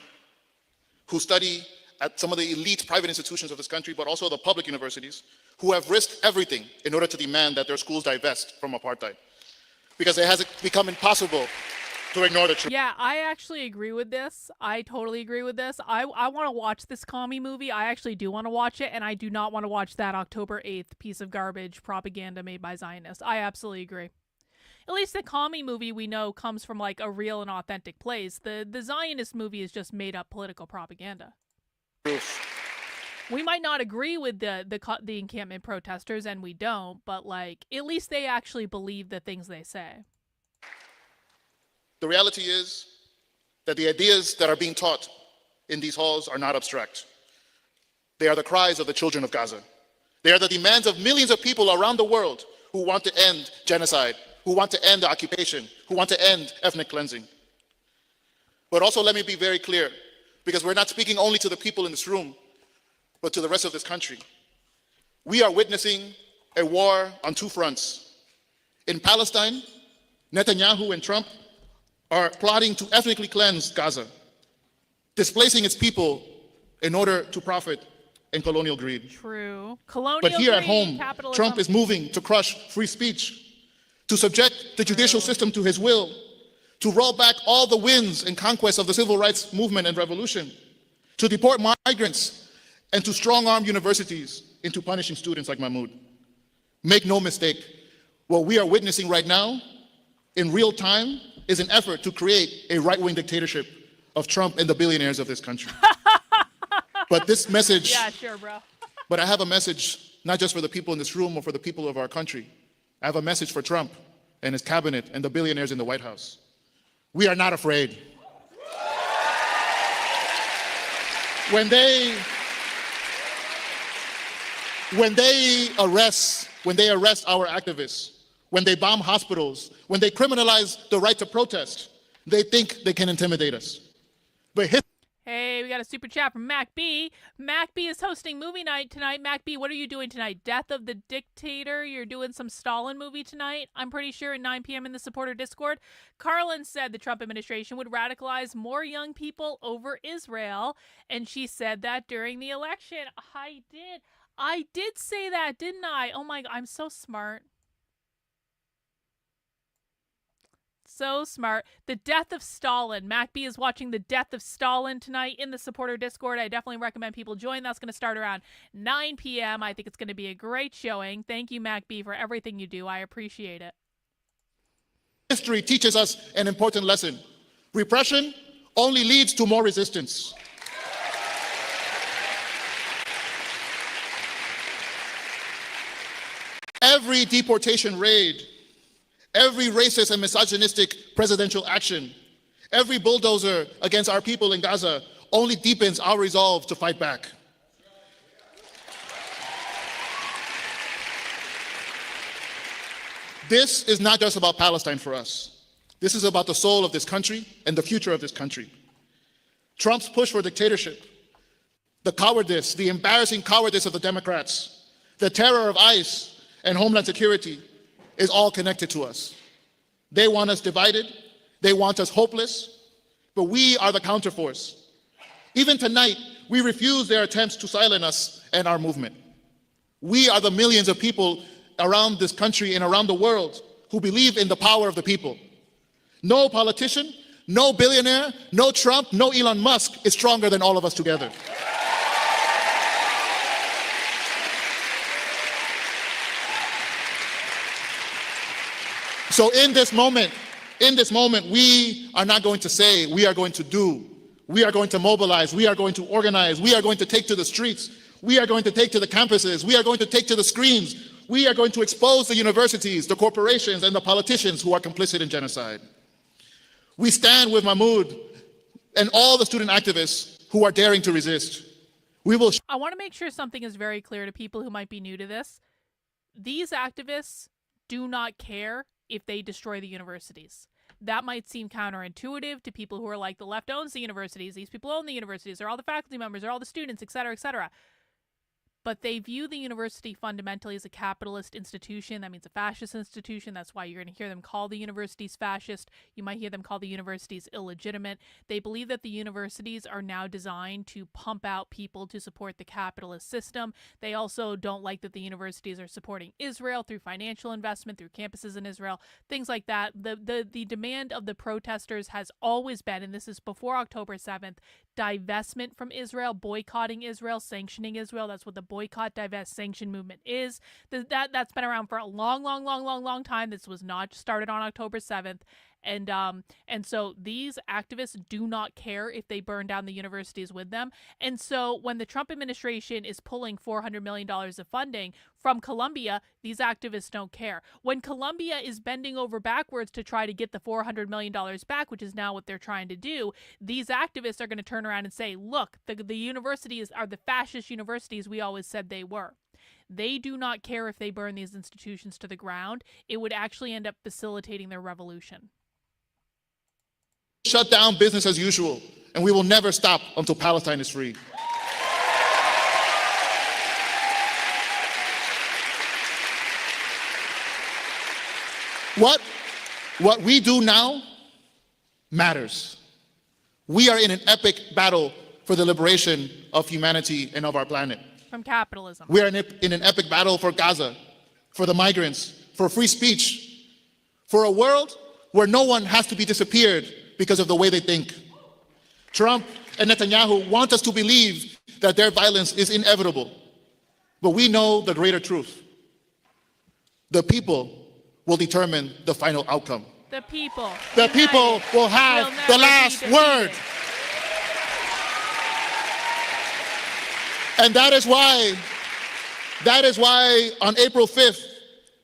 who study at some of the elite private institutions of this country, but also the public universities, who have risked everything in order to demand that their schools divest from apartheid, because it has become impossible to ignore the truth. Yeah, I actually agree with this. I totally agree with this. I want to watch this commie movie. I actually do want to watch it, and I do not want to watch that October 8th piece of garbage propaganda made by Zionists. I absolutely agree. At least the commie movie we know comes from like a real and authentic place. The Zionist movie is just made up political propaganda. We might not agree with the encampment protesters, and we don't, but like at least they actually believe the things they say. The reality is that the ideas that are being taught in these halls are not abstract. They are the cries of the children of Gaza. They are the demands of millions of people around the world who want to end genocide, who want to end the occupation, who want to end ethnic cleansing. But also let me be very clear, because we're not speaking only to the people in this room, but to the rest of this country. We are witnessing a war on two fronts. In Palestine, Netanyahu and Trump are plotting to ethnically cleanse Gaza, displacing its people in order to profit in colonial greed. True. Colonial But here greed, at home, capitalism. Trump is moving to crush free speech, to subject the judicial system to his will, to roll back all the wins and conquests of the civil rights movement and revolution, to deport migrants, and to strong-arm universities into punishing students like Mahmoud. Make no mistake, what we are witnessing right now, in real time, is an effort to create a right-wing dictatorship of Trump and the billionaires of this country. But this message, Yeah, sure, bro. but I have a message not just for the people in this room or for the people of our country. I have a message for Trump and his cabinet and the billionaires in the White House. We are not afraid. When they arrest our activists, when they bomb hospitals, when they criminalize the right to protest, they think they can intimidate us. But Hey, we got a super chat from Mac B. Mac B is hosting movie night tonight. Mac B, what are you doing tonight? Death of the Dictator? You're doing some Stalin movie tonight, I'm pretty sure, at 9 p.m. in the supporter Discord. Carlin said the Trump administration would radicalize more young people over Israel, and she said that during the election. I did say that, didn't I? Oh my God, I'm so smart. So smart. The Death of Stalin. MacB is watching The Death of Stalin tonight in the supporter Discord. I definitely recommend people join. That's going to start around 9 p.m. I think it's going to be a great showing. Thank you, MacB, for everything you do. I appreciate it. history teaches us an important lesson. Repression only leads to more resistance. Every deportation raid, every racist and misogynistic presidential action, every bulldozer against our people in Gaza only deepens our resolve to fight back. This is not just about Palestine for us. This is about the soul of this country and the future of this country. Trump's push for dictatorship, the cowardice, the embarrassing cowardice of the Democrats, the terror of ICE and Homeland Security is all connected to us. They want us divided, they want us hopeless, but we are the counterforce. Even tonight, we refuse their attempts to silence us and our movement. We are the millions of people around this country and around the world who believe in the power of the people. No politician, no billionaire, no Trump, no Elon Musk is stronger than all of us together. So in this moment, we are not going to say, we are going to do. We are going to mobilize, we are going to organize, we are going to take to the streets, we are going to take to the campuses, we are going to take to the screens, we are going to expose the universities, the corporations, and the politicians who are complicit in genocide. We stand with Mahmoud and all the student activists who are daring to resist. I want to make sure something is very clear to people who might be new to this. These activists do not care if they destroy the universities. That might seem counterintuitive to people who are like, the left owns the universities, these people own the universities, they're all the faculty members, they're all the students, etc., etc. but they view the university fundamentally as a capitalist institution. That means a fascist institution. That's why you're going to hear them call the universities fascist. You might hear them call the universities illegitimate. They believe that the universities are now designed to pump out people to support the capitalist system. They also don't like that the universities are supporting Israel through financial investment, through campuses in Israel, things like that. The demand of the protesters has always been, and this is before October 7th, divestment from Israel, boycotting Israel, sanctioning Israel. That's what the boycott, divest, sanction movement is. That's been around for a long time. This was not started on October 7th. And so these activists do not care if they burn down the universities with them. And so when the Trump administration is pulling $400 million of funding from Columbia, these activists don't care. When Columbia is bending over backwards to try to get the $400 million back, which is now what they're trying to do, these activists are going to turn around and say, look, the universities are the fascist universities we always said they were. They do not care if they burn these institutions to the ground. It would actually end up facilitating their revolution. Shut down business as usual, and we will never stop until Palestine is free. What we do now matters. We are in an epic battle for the liberation of humanity and of our planet. From capitalism. We are in an epic battle for Gaza, for the migrants, for free speech, for a world where no one has to be disappeared because of the way they think. Trump and Netanyahu want us to believe that their violence is inevitable. But we know the greater truth. The people will determine the final outcome. The people. The people will have the last word. And that is why on April 5th,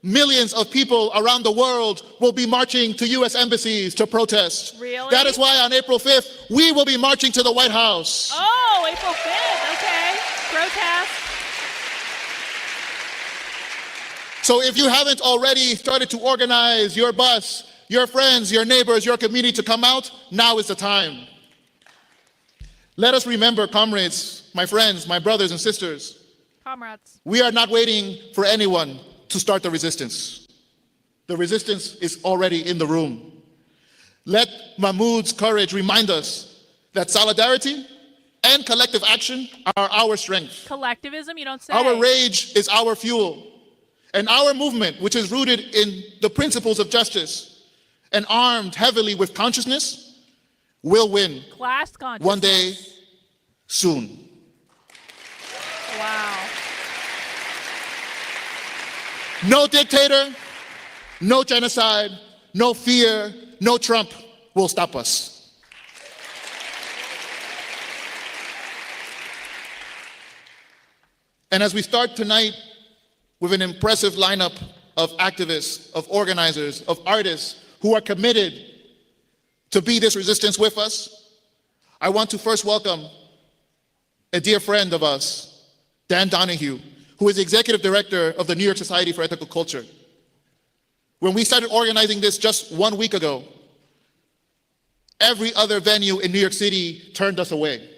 millions of people around the world will be marching to U.S. embassies to protest. Really? That is why on April 5th, we will be marching to the White House. Oh, April 5th, okay. Protest. So if you haven't already started to organize your bus, your friends, your neighbors, your community to come out, now is the time. Let us remember, comrades, my friends, my brothers and sisters, Comrades. we are not waiting for anyone to start the resistance. The resistance is already in the room. Let Mahmoud's courage remind us that solidarity and collective action are our strength. Collectivism, you don't say. Our rage is our fuel. And our movement, which is rooted in the principles of justice and armed heavily with consciousness, will win. Class consciousness. One day, soon. Wow. No dictator, no genocide, no fear, no Trump will stop us. And as we start tonight with an impressive lineup of activists, of organizers, of artists who are committed to be this resistance with us, I want to first welcome a dear friend of us, Dan Donahue, who is the executive director of the New York Society for Ethical Culture. When we started organizing this just 1 week ago, every other venue in New York City turned us away.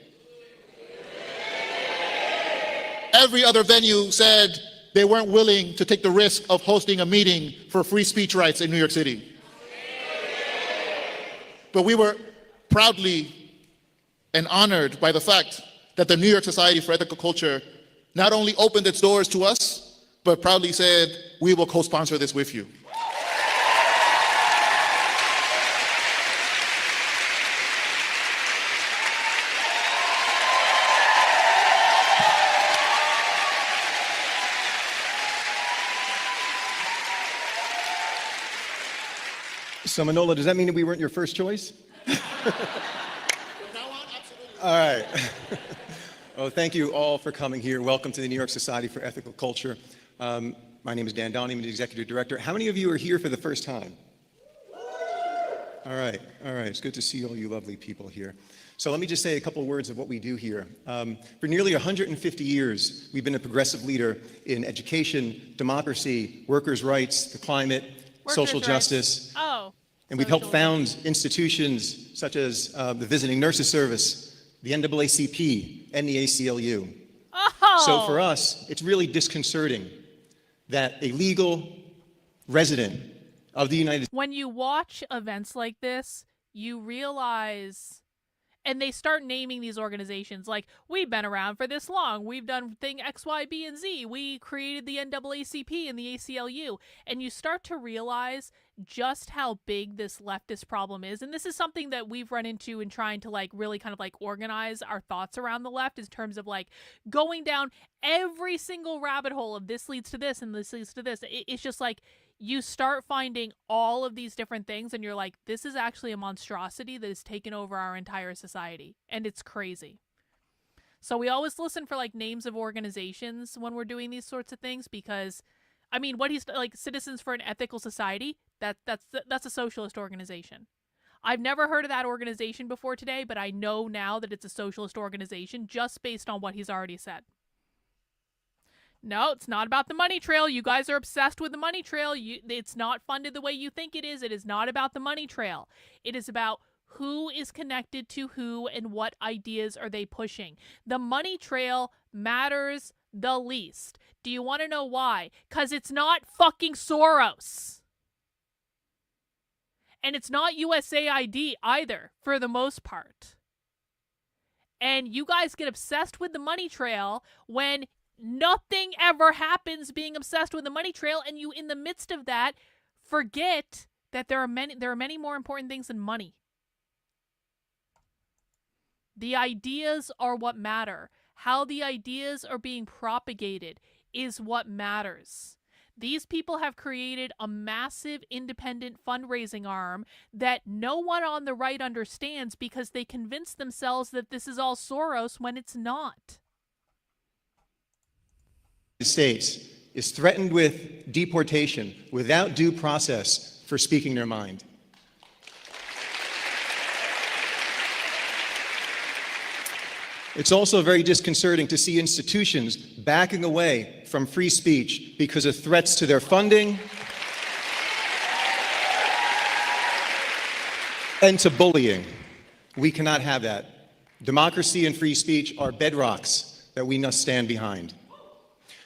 Every other venue said they weren't willing to take the risk of hosting a meeting for free speech rights in New York City. But we were proudly and honored by the fact that the New York Society for Ethical Culture not only opened its doors to us, but proudly said, we will co-sponsor this with you. So Manola, does that mean that we weren't your first choice? All right. Oh, thank you all for coming here. Welcome to the New York Society for Ethical Culture. My name is Dan Donahue. I'm the executive director. How many of you are here for the first time? All right. It's good to see all you lovely people here. So let me just say a couple words of what we do here. For nearly 150 years, we've been a progressive leader in education, democracy, workers' rights, the climate, social justice. Oh. And we've helped found institutions such as the Visiting Nurses Service, the NAACP, and the ACLU. So for us, it's really disconcerting that a legal resident of the United States. When you watch events like this, you realize, and they start naming these organizations like, we've been around for this long, we've done thing X, Y, B, and Z, we created the NAACP and the ACLU, and you start to realize just how big this leftist problem is. And this is something that we've run into in trying to like really kind of like organize our thoughts around the left in terms of like going down every single rabbit hole of this leads to this and this leads to this. It's just like you start finding all of these different things and you're like, this is actually a monstrosity that has taken over our entire society. And it's crazy. So we always listen for like names of organizations when we're doing these sorts of things, because I mean, what he's like, Citizens for an Ethical Society, that's a socialist organization. I've never heard of that organization before today, but I know now that it's a socialist organization just based on what he's already said. No, it's not about the money trail. You guys are obsessed with the money trail. It's not funded the way you think it is. It is not about the money trail. It is about who is connected to who and what ideas are they pushing. The money trail matters the least. Do you want to know why? Because it's not fucking Soros. And it's not USAID either, for the most part. And you guys get obsessed with the money trail when nothing ever happens being obsessed with the money trail, and you, in the midst of that, forget that there are many more important things than money. The ideas are what matter. How the ideas are being propagated is what matters. These people have created a massive independent fundraising arm that no one on the right understands because they convince themselves that this is all Soros when it's not. The States is threatened with deportation without due process for speaking their mind. It's also very disconcerting to see institutions backing away from free speech because of threats to their funding and to bullying. We cannot have that. Democracy and free speech are bedrocks that we must stand behind.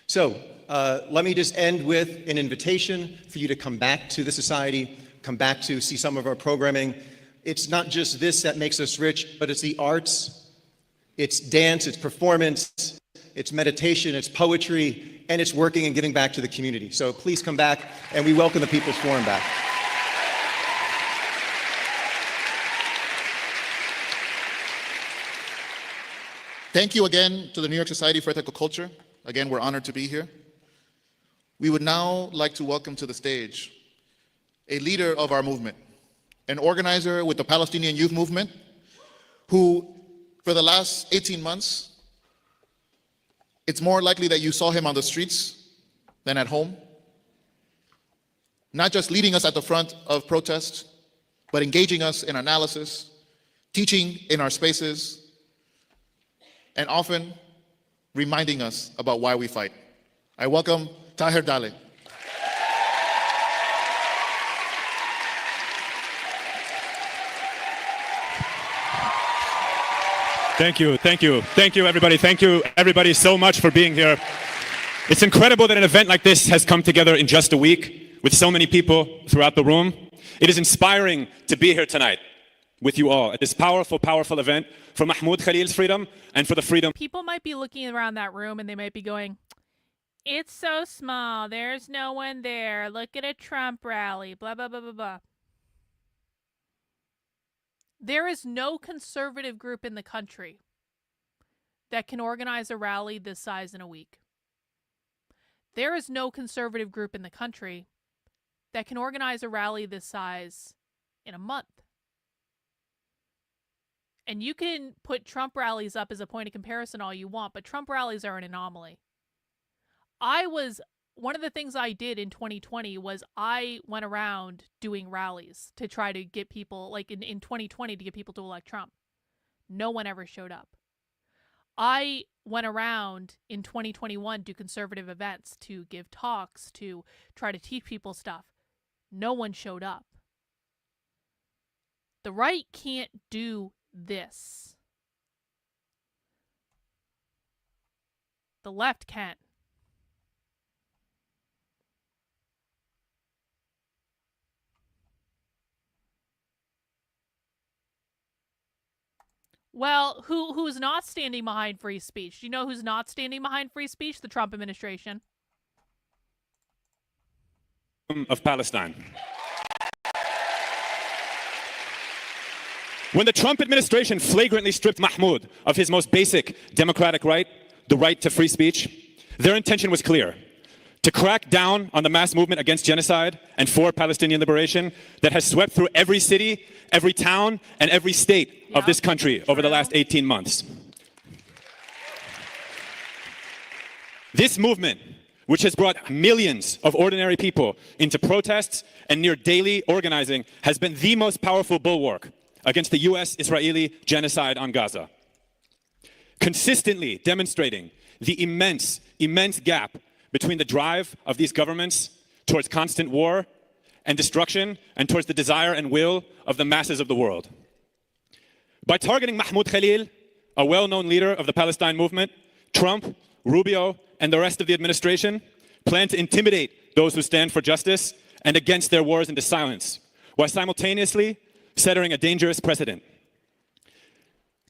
So let me just end with an invitation for you to come back to the society, come back to see some of our programming. It's not just this that makes us rich, but it's the arts, it's dance, it's performance, it's meditation, it's poetry, and it's working and giving back to the community. So please come back, and we welcome the People's Forum back. Thank you again to the New York Society for Ethical Culture. Again, we're honored to be here. We would now like to welcome to the stage a leader of our movement, an organizer with the Palestinian Youth Movement, who for the last 18 months, it's more likely that you saw him on the streets than at home. Not just leading us at the front of protests, but engaging us in analysis, teaching in our spaces, and often reminding us about why we fight. I welcome Tahir Dale. Thank you, everybody. Thank you, everybody, so much for being here. It's incredible that an event like this has come together in just a week with so many people throughout the room. It is inspiring to be here tonight with you all at this powerful, powerful event for Mahmoud Khalil's freedom and for the freedom. People might be looking around that room and they might be going, it's so small, there's no one there, look at a Trump rally, blah, blah, blah, blah, blah. There is no conservative group in the country that can organize a rally this size in a week. There is no conservative group in the country that can organize a rally this size in a month. And you can put Trump rallies up as a point of comparison all you want, but Trump rallies are an anomaly. One of the things I did in 2020 was I went around doing rallies to try to get people, like in 2020, to get people to elect Trump. No one ever showed up. I went around in 2021 to conservative events, to give talks, to try to teach people stuff. No one showed up. The right can't do this. The left can. Well, who's not standing behind free speech? Do you know who's not standing behind free speech? The Trump administration. Of Palestine. When the Trump administration flagrantly stripped Mahmoud of his most basic democratic right, the right to free speech, their intention was clear: to crack down on the mass movement against genocide and for Palestinian liberation that has swept through every city, every town, and every state of this country over the last 18 months. This movement, which has brought millions of ordinary people into protests and near daily organizing, has been the most powerful bulwark against the US-Israeli genocide on Gaza, consistently demonstrating the immense gap between the drive of these governments towards constant war and destruction and towards the desire and will of the masses of the world. By targeting Mahmoud Khalil, a well-known leader of the Palestine movement, Trump, Rubio, and the rest of the administration plan to intimidate those who stand for justice and against their wars into silence, while simultaneously setting a dangerous precedent,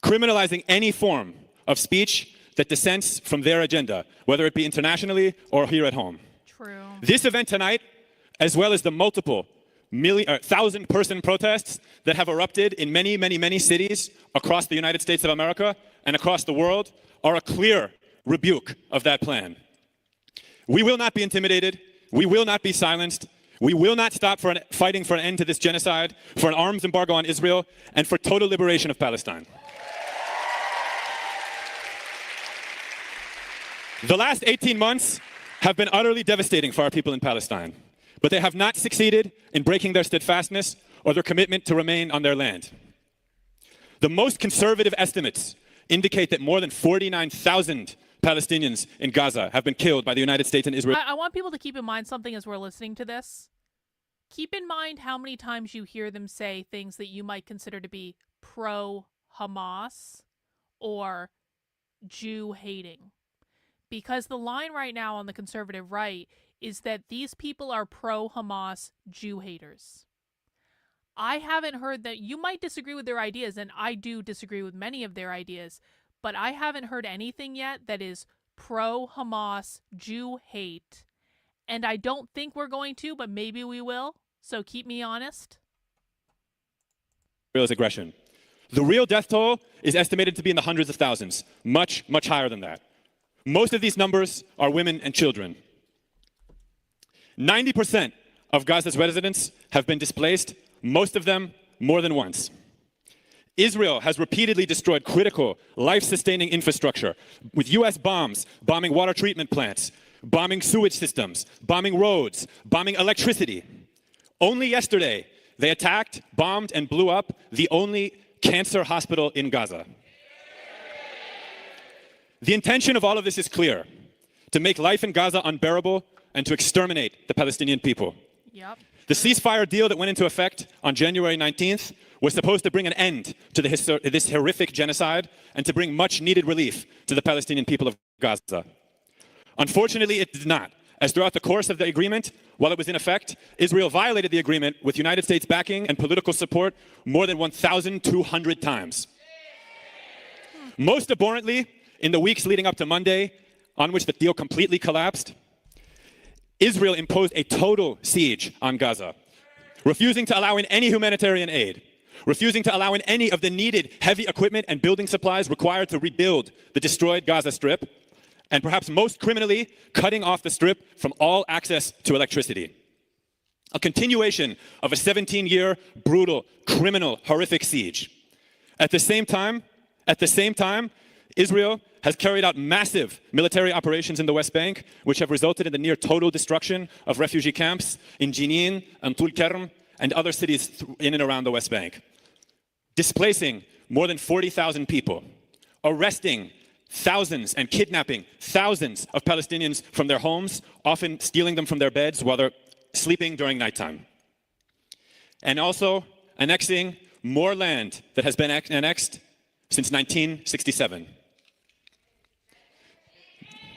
criminalizing any form of speech that dissents from their agenda, whether it be internationally or here at home. True. This event tonight, as well as the multiple 1,000-person protests that have erupted in many cities across the United States of America and across the world, are a clear rebuke of that plan. We will not be intimidated. We will not be silenced. We will not stop fighting for an end to this genocide, for an arms embargo on Israel, and for total liberation of Palestine. The last 18 months have been utterly devastating for our people in Palestine, but they have not succeeded in breaking their steadfastness or their commitment to remain on their land. The most conservative estimates indicate that more than 49,000 Palestinians in Gaza have been killed by the United States and Israel. I want people to keep in mind something as we're listening to this. Keep in mind how many times you hear them say things that you might consider to be pro-Hamas or Jew-hating. Because the line right now on the conservative right is that these people are pro-Hamas Jew-haters. I haven't heard that. You might disagree with their ideas, and I do disagree with many of their ideas, but I haven't heard anything yet that is pro-Hamas Jew hate. And I don't think we're going to, but maybe we will. So keep me honest. Israel's aggression. The real death toll is estimated to be in the hundreds of thousands, much higher than that. Most of these numbers are women and children. 90% of Gaza's residents have been displaced, most of them more than once. Israel has repeatedly destroyed critical, life-sustaining infrastructure with US bombs, bombing water treatment plants, bombing sewage systems, bombing roads, bombing electricity. Only yesterday, they attacked, bombed, and blew up the only cancer hospital in Gaza. The intention of all of this is clear: to make life in Gaza unbearable and to exterminate the Palestinian people. Yep. The ceasefire deal that went into effect on January 19th was supposed to bring an end to this horrific genocide and to bring much-needed relief to the Palestinian people of Gaza. Unfortunately, it did not, as throughout the course of the agreement, while it was in effect, Israel violated the agreement with United States backing and political support more than 1,200 times. Most abhorrently, in the weeks leading up to Monday, on which the deal completely collapsed, Israel imposed a total siege on Gaza, refusing to allow in any humanitarian aid, refusing to allow in any of the needed heavy equipment and building supplies required to rebuild the destroyed Gaza Strip, and perhaps most criminally, cutting off the Strip from all access to electricity. A continuation of a 17-year, brutal, criminal, horrific siege. At the same time, Israel has carried out massive military operations in the West Bank, which have resulted in the near total destruction of refugee camps in Jenin and Tul Kerm and other cities in and around the West Bank, displacing more than 40,000 people, arresting thousands and kidnapping thousands of Palestinians from their homes, often stealing them from their beds while they're sleeping during nighttime. And also annexing more land that has been annexed since 1967.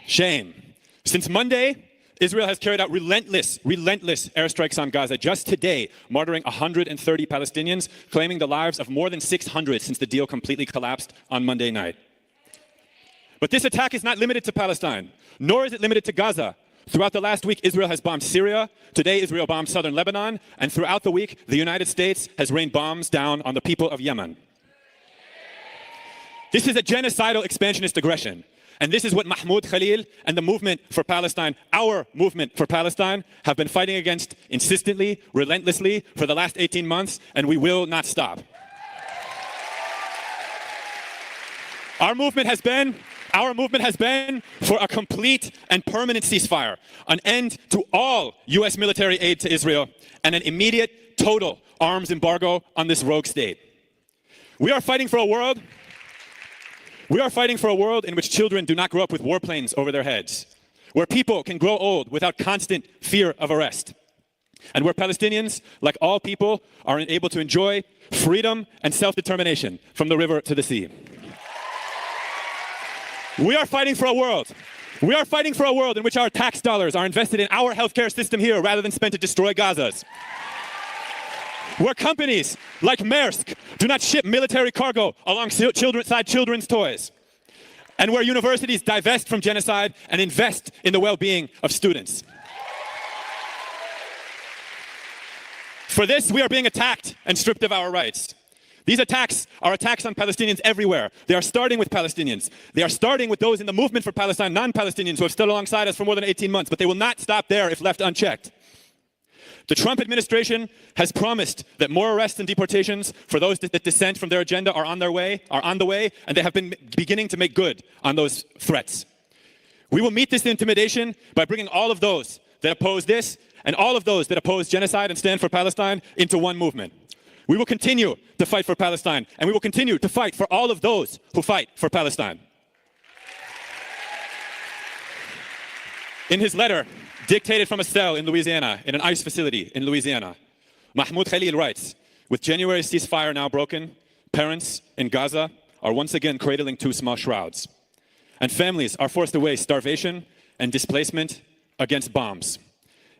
Shame. Since Monday, Israel has carried out relentless airstrikes on Gaza. Just today, martyring 130 Palestinians, claiming the lives of more than 600 since the deal completely collapsed on Monday night. But this attack is not limited to Palestine, nor is it limited to Gaza. Throughout the last week, Israel has bombed Syria. Today, Israel bombed southern Lebanon. And throughout the week, the United States has rained bombs down on the people of Yemen. This is a genocidal expansionist aggression. And this is what Mahmoud, Khalil, and the movement for Palestine, our movement for Palestine, have been fighting against insistently, relentlessly for the last 18 months, and we will not stop. Our movement has been for a complete and permanent ceasefire, an end to all U.S. military aid to Israel, and an immediate, total arms embargo on this rogue state. We are fighting for a world in which children do not grow up with warplanes over their heads, where people can grow old without constant fear of arrest, and where Palestinians, like all people, are able to enjoy freedom and self-determination from the river to the sea. We are fighting for a world in which our tax dollars are invested in our healthcare system here rather than spent to destroy Gaza's. Where companies like Maersk do not ship military cargo alongside children's toys. And where universities divest from genocide and invest in the well-being of students. For this, we are being attacked and stripped of our rights. These attacks are attacks on Palestinians everywhere. They are starting with Palestinians. They are starting with those in the movement for Palestine, non-Palestinians who have stood alongside us for more than 18 months, but they will not stop there if left unchecked. The Trump administration has promised that more arrests and deportations for those that dissent from their agenda are on the way, and they have been beginning to make good on those threats. We will meet this intimidation by bringing all of those that oppose this and all of those that oppose genocide and stand for Palestine into one movement. We will continue to fight for Palestine, and we will continue to fight for all of those who fight for Palestine. In his letter, dictated from a cell in Louisiana, in an ICE facility in Louisiana, Mahmoud Khalil writes, "With January's ceasefire now broken, parents in Gaza are once again cradling two small shrouds, and families are forced to face starvation and displacement against bombs.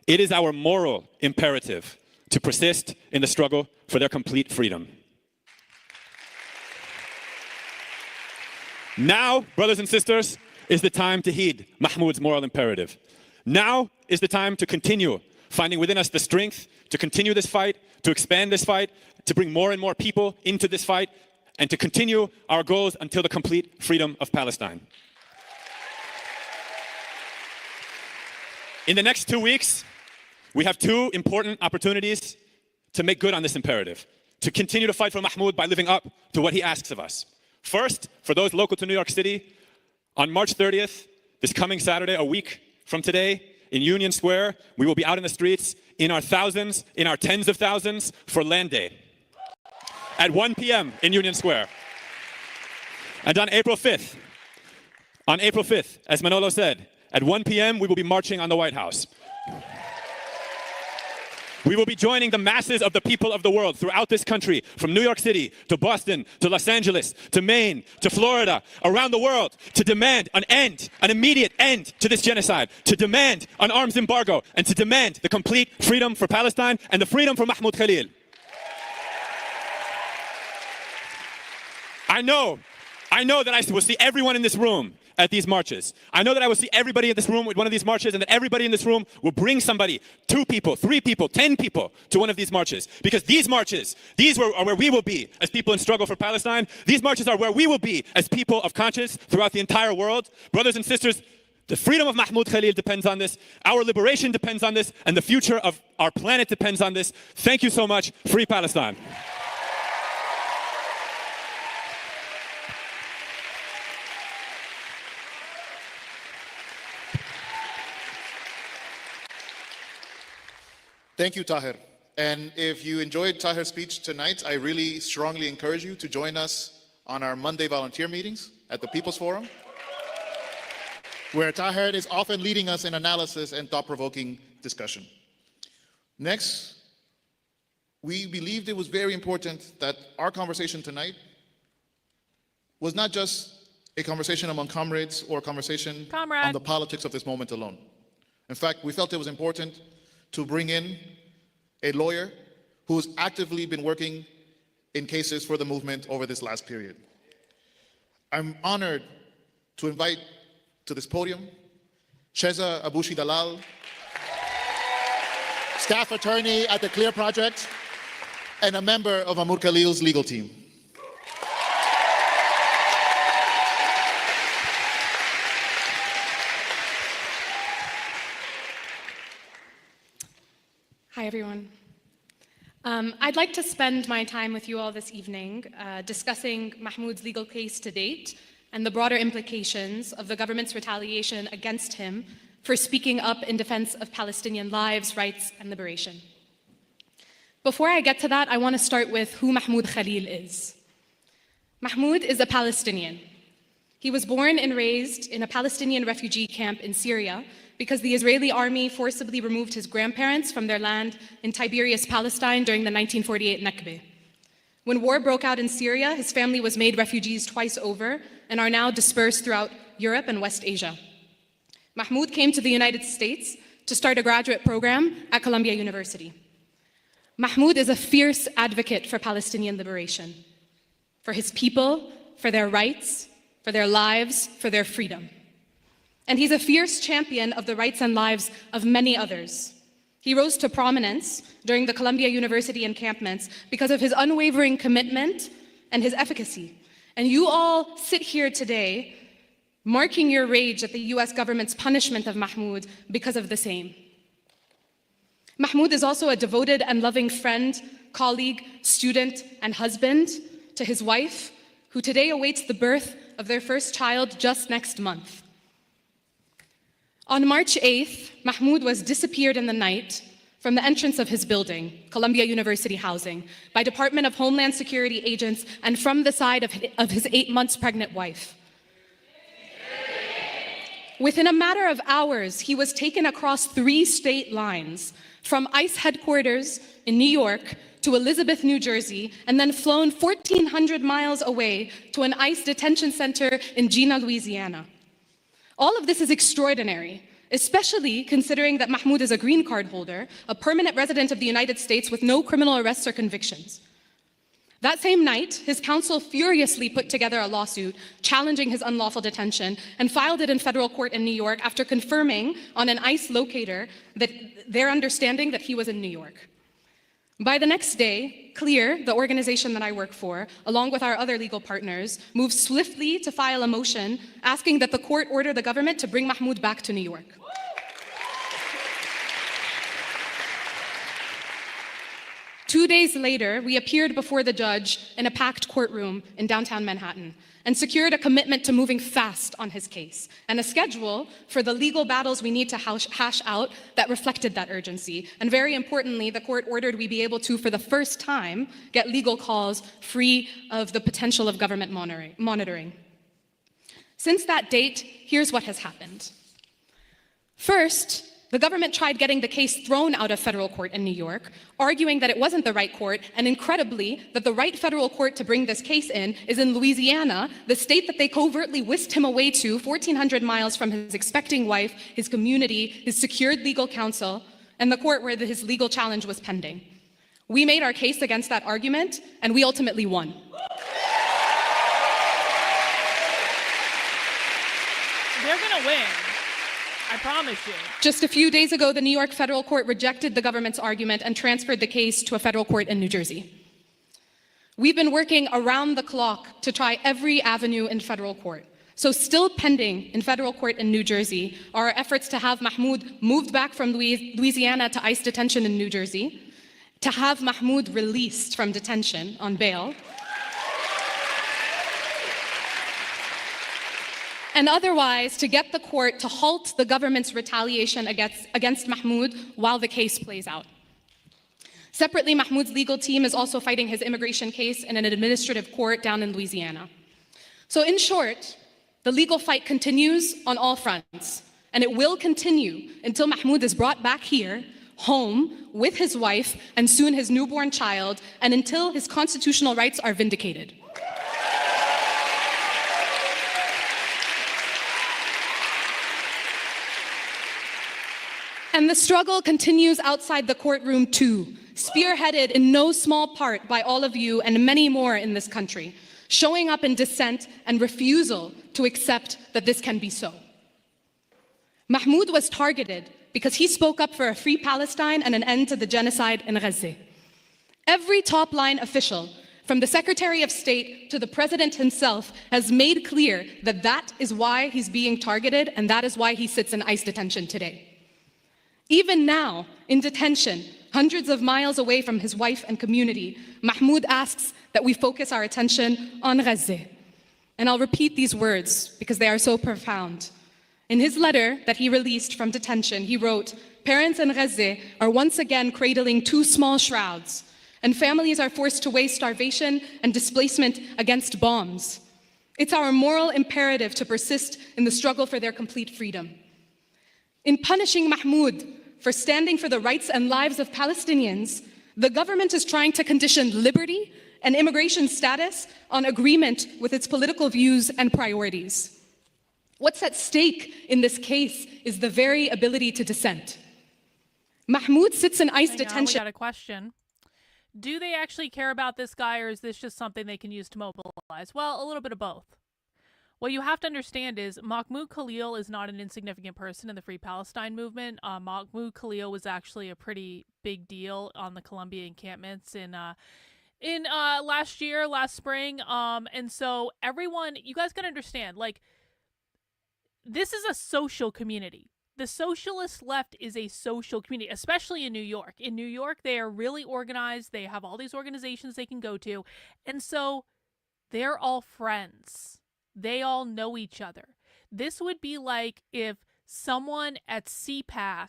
It is our moral imperative to persist in the struggle for their complete freedom." Now, brothers and sisters, is the time to heed Mahmoud's moral imperative. Now is the time to continue finding within us the strength to continue this fight, to expand this fight, to bring more and more people into this fight, and to continue our goals until the complete freedom of Palestine. In the next 2 weeks, we have two important opportunities to make good on this imperative, to continue to fight for Mahmoud by living up to what he asks of us. First, for those local to New York City, on March 30th, this coming Saturday, a week from today, in Union Square, we will be out in the streets in our thousands, in our tens of thousands, for Land Day. At 1 p.m. in Union Square. And on April 5th, as Manolo said, at 1 p.m. we will be marching on the White House. We will be joining the masses of the people of the world throughout this country, from New York City to Boston to Los Angeles to Maine to Florida, around the world, to demand an end, an immediate end to this genocide, to demand an arms embargo, and to demand the complete freedom for Palestine and the freedom for Mahmoud Khalil. I know that I will see everyone in this room at these marches. I know that I will see everybody in this room with one of these marches, and that everybody in this room will bring somebody, 2 people, 3 people, 10 people to one of these marches. Because these marches, are where we will be as people in struggle for Palestine. These marches are where we will be as people of conscience throughout the entire world. Brothers and sisters, the freedom of Mahmoud Khalil depends on this. Our liberation depends on this. And the future of our planet depends on this. Thank you so much. Free Palestine. Thank you, Tahir. And if you enjoyed Tahir's speech tonight, I really strongly encourage you to join us on our Monday volunteer meetings at the People's Forum, where Tahir is often leading us in analysis and thought-provoking discussion. Next, we believed it was very important that our conversation tonight was not just a conversation among comrades or a conversation on the politics of this moment alone. In fact, we felt it was important to bring in a lawyer who's actively been working in cases for the movement over this last period. I'm honored to invite to this podium Sheza Abushi Dalal, staff attorney at the Clear Project and a member of Mahmoud Khalil's legal team. Hi, everyone. I'd like to spend my time with you all this evening discussing Mahmoud's legal case to date and the broader implications of the government's retaliation against him for speaking up in defense of Palestinian lives, rights, and liberation. Before I get to that, I want to start with who Mahmoud Khalil is. Mahmoud is a Palestinian. He was born and raised in a Palestinian refugee camp in Syria because the Israeli army forcibly removed his grandparents from their land in Tiberias, Palestine during the 1948 Nakba. When war broke out in Syria, his family was made refugees twice over and are now dispersed throughout Europe and West Asia. Mahmoud came to the United States to start a graduate program at Columbia University. Mahmoud is a fierce advocate for Palestinian liberation, for his people, for their rights, for their lives, for their freedom. And he's a fierce champion of the rights and lives of many others. He rose to prominence during the Columbia University encampments because of his unwavering commitment and his efficacy. And you all sit here today marking your rage at the US government's punishment of Mahmoud because of the same. Mahmoud is also a devoted and loving friend, colleague, student, and husband to his wife, who today awaits the birth of their first child just next month. On March 8th, Mahmoud was disappeared in the night from the entrance of his building, Columbia University housing, by Department of Homeland Security agents and from the side of his 8 months pregnant wife. Within a matter of hours, he was taken across 3 state lines, from ICE headquarters in New York to Elizabeth, New Jersey, and then flown 1,400 miles away to an ICE detention center in Jena, Louisiana. All of this is extraordinary, especially considering that Mahmoud is a green card holder, a permanent resident of the United States with no criminal arrests or convictions. That same night, his counsel furiously put together a lawsuit challenging his unlawful detention and filed it in federal court in New York after confirming on an ICE locator that their understanding that he was in New York. By the next day, Clear, the organization that I work for, along with our other legal partners, moved swiftly to file a motion asking that the court order the government to bring Mahmoud back to New York. 2 days later, we appeared before the judge in a packed courtroom in downtown Manhattan and secured a commitment to moving fast on his case and a schedule for the legal battles we need to hash out that reflected that urgency. And very importantly, the court ordered we be able to, for the first time, get legal calls free of the potential of government monitoring. Since that date, here's what has happened. First, the government tried getting the case thrown out of federal court in New York, arguing that it wasn't the right court, and incredibly, that the right federal court to bring this case in is in Louisiana, the state that they covertly whisked him away to 1,400 miles from his expecting wife, his community, his secured legal counsel, and the court where his legal challenge was pending. We made our case against that argument, and we ultimately won. They're gonna win. I promise you. Just a few days ago, the New York federal court rejected the government's argument and transferred the case to a federal court in New Jersey. We've been working around the clock to try every avenue in federal court. So still pending in federal court in New Jersey are our efforts to have Mahmoud moved back from Louisiana to ICE detention in New Jersey, to have Mahmoud released from detention on bail, and otherwise to get the court to halt the government's retaliation against Mahmoud while the case plays out. Separately, Mahmoud's legal team is also fighting his immigration case in an administrative court down in Louisiana. So in short, the legal fight continues on all fronts, and it will continue until Mahmoud is brought back here, home, with his wife, and soon his newborn child, and until his constitutional rights are vindicated. And the struggle continues outside the courtroom too, spearheaded in no small part by all of you and many more in this country, showing up in dissent and refusal to accept that this can be so. Mahmoud was targeted because he spoke up for a free Palestine and an end to the genocide in Gaza. Every top-line official, from the Secretary of State to the President himself, has made clear that that is why he's being targeted and that is why he sits in ICE detention today. Even now, in detention, hundreds of miles away from his wife and community, Mahmoud asks that we focus our attention on Gaza. And I'll repeat these words because they are so profound. In his letter that he released from detention, he wrote, "Parents in Gaza are once again cradling two small shrouds, and families are forced to weigh starvation and displacement against bombs. It's our moral imperative to persist in the struggle for their complete freedom." In punishing Mahmoud for standing for the rights and lives of Palestinians, the government is trying to condition liberty and immigration status on agreement with its political views and priorities. What's at stake in this case is the very ability to dissent. Mahmoud sits in ICE detention. We got a question. Do they actually care about this guy, or is this just something they can use to mobilize? Well, a little bit of both. What you have to understand is Mahmoud Khalil is not an insignificant person in the Free Palestine movement. Mahmoud Khalil was actually a pretty big deal on the Columbia encampments in last spring. And so everyone, you guys got to understand, like, this is a social community. The socialist left is a social community, especially in New York. In New York, they are really organized. They have all these organizations they can go to. And so they're all friends. They all know each other. This would be like if someone at CPAC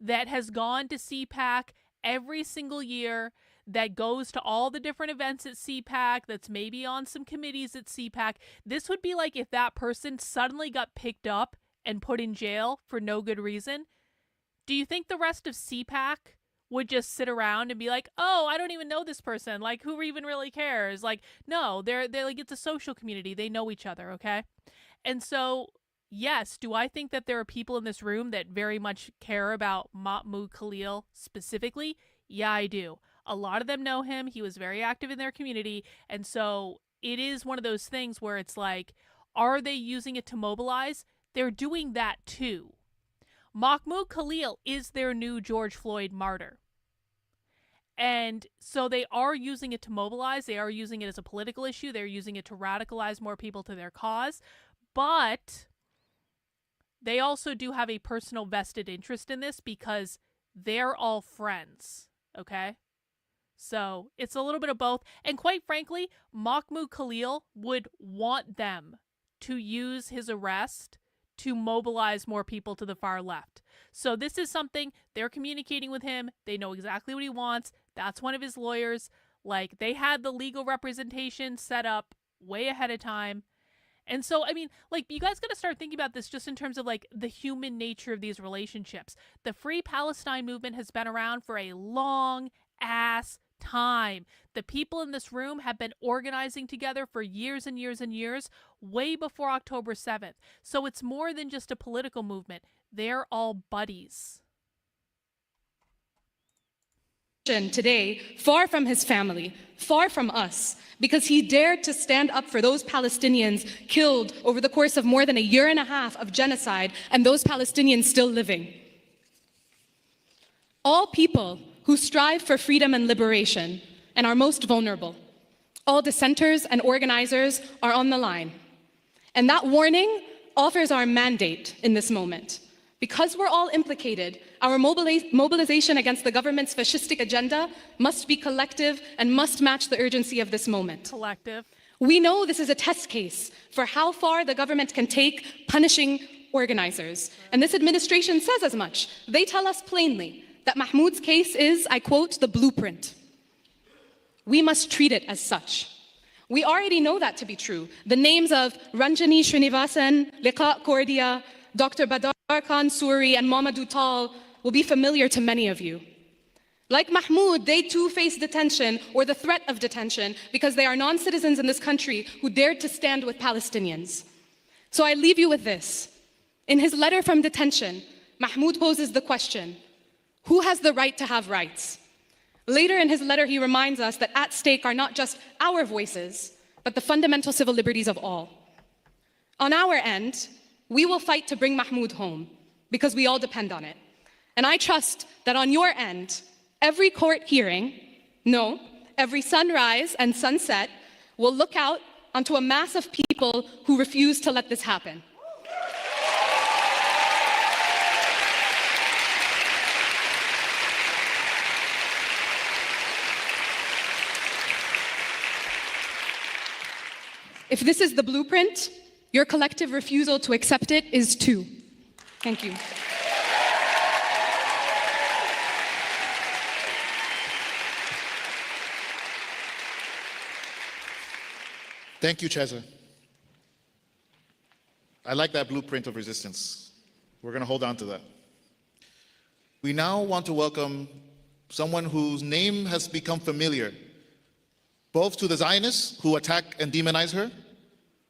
that has gone to CPAC every single year, that goes to all the different events at CPAC, that's maybe on some committees at CPAC. This would be like if that person suddenly got picked up and put in jail for no good reason. Do you think the rest of CPAC would just sit around and be like, oh, I don't even know this person. Like, who even really cares? Like, no, they're like, it's a social community. They know each other, okay? And so, yes, do I think that there are people in this room that very much care about Mahmoud Khalil specifically? Yeah, I do. A lot of them know him. He was very active in their community. And so it is one of those things where it's like, are they using it to mobilize? They're doing that too. Mahmoud Khalil is their new George Floyd martyr. And so they are using it to mobilize. They are using it as a political issue. They're using it to radicalize more people to their cause. But they also do have a personal vested interest in this because they're all friends, okay? So it's a little bit of both. And quite frankly, Mahmoud Khalil would want them to use his arrest to mobilize more people to the far left. So this is something they're communicating with him. They know exactly what he wants. That's one of his lawyers. Like, they had the legal representation set up way ahead of time. And so, I mean, like, you guys got to start thinking about this just in terms of, like, the human nature of these relationships. The Free Palestine movement has been around for a long-ass time. The people in this room have been organizing together for years and years and years, way before October 7th. So it's more than just a political movement. They're all buddies. Today, far from his family, far from us, because he dared to stand up for those Palestinians killed over the course of more than a year and a half of genocide, and those Palestinians still living. All people who strive for freedom and liberation and are most vulnerable. All dissenters and organizers are on the line. And that warning offers our mandate in this moment. Because we're all implicated, our mobilization against the government's fascistic agenda must be collective and must match the urgency of this moment. Collective. We know this is a test case for how far the government can take punishing organizers. And this administration says as much. They tell us plainly that Mahmoud's case is, I quote, the blueprint. We must treat it as such. We already know that to be true. The names of Ranjani Srinivasan, Liqa Kordia, Dr. Badar Khan Suri, and Mamadou Tal will be familiar to many of you. Like Mahmoud, they too face detention or the threat of detention because they are non-citizens in this country who dared to stand with Palestinians. So I leave you with this. In his letter from detention, Mahmoud poses the question, who has the right to have rights? Later in his letter, he reminds us that at stake are not just our voices, but the fundamental civil liberties of all. On our end, we will fight to bring Mahmoud home because we all depend on it. And I trust that on your end, every court hearing, no, every sunrise and sunset will look out onto a mass of people who refuse to let this happen. If this is the blueprint, your collective refusal to accept it is too. Thank you. Thank you, Cheza. I like that blueprint of resistance. We're going to hold on to that. We now want to welcome someone whose name has become familiar, both to the Zionists who attack and demonize her,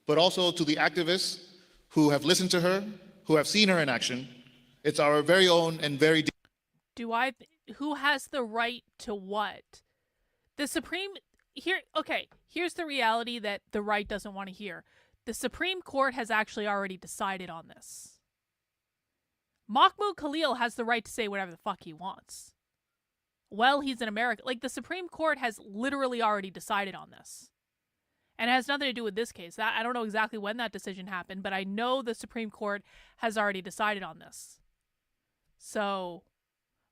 but also to the activists who have listened to her, who have seen her in action. It's our very own and very who has the right to what? The Supreme here's the reality that the right doesn't want to hear. The Supreme Court has actually already decided on this. Mahmoud Khalil has the right to say whatever the fuck he wants. Well, he's in America. Like, the Supreme Court has literally already decided on this. And it has nothing to do with this case. I don't know exactly when that decision happened, but I know the Supreme Court has already decided on this. So,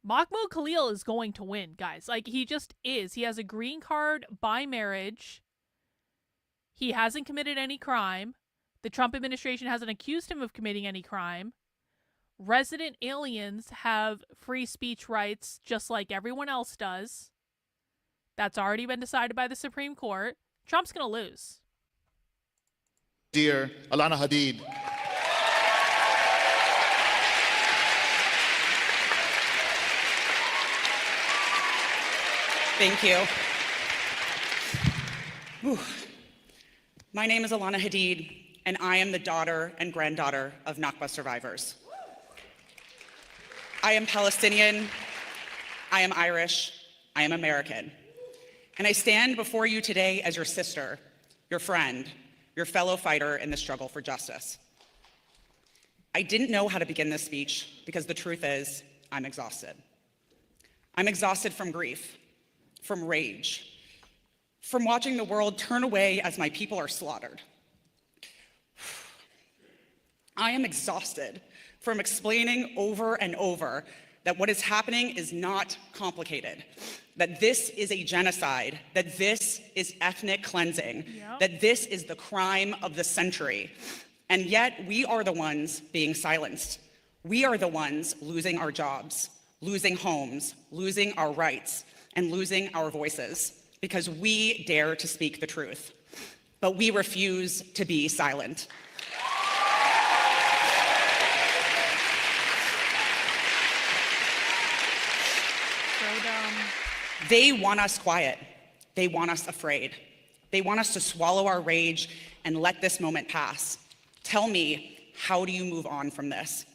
Mahmoud Khalil is going to win, guys. Like, he just is. He has a green card by marriage. He hasn't committed any crime. The Trump administration hasn't accused him of committing any crime. Resident aliens have free speech rights just like everyone else does. That's already been decided by the Supreme Court. Trump's going to lose. Dear Alana Hadid. Thank you. Whew. My name is Alana Hadid, and I am the daughter and granddaughter of Nakba survivors. I am Palestinian, I am Irish, I am American. And I stand before you today as your sister, your friend, your fellow fighter in the struggle for justice. I didn't know how to begin this speech because the truth is, I'm exhausted. I'm exhausted from grief, from rage, from watching the world turn away as my people are slaughtered. I am exhausted from explaining over and over that what is happening is not complicated, that this is a genocide, that this is ethnic cleansing, that this is the crime of the century. And yet we are the ones being silenced. We are the ones losing our jobs, losing homes, losing our rights, and losing our voices because we dare to speak the truth. But we refuse to be silent. They want us quiet. They want us afraid. They want us to swallow our rage and let this moment pass. Tell me, how do you move on from this?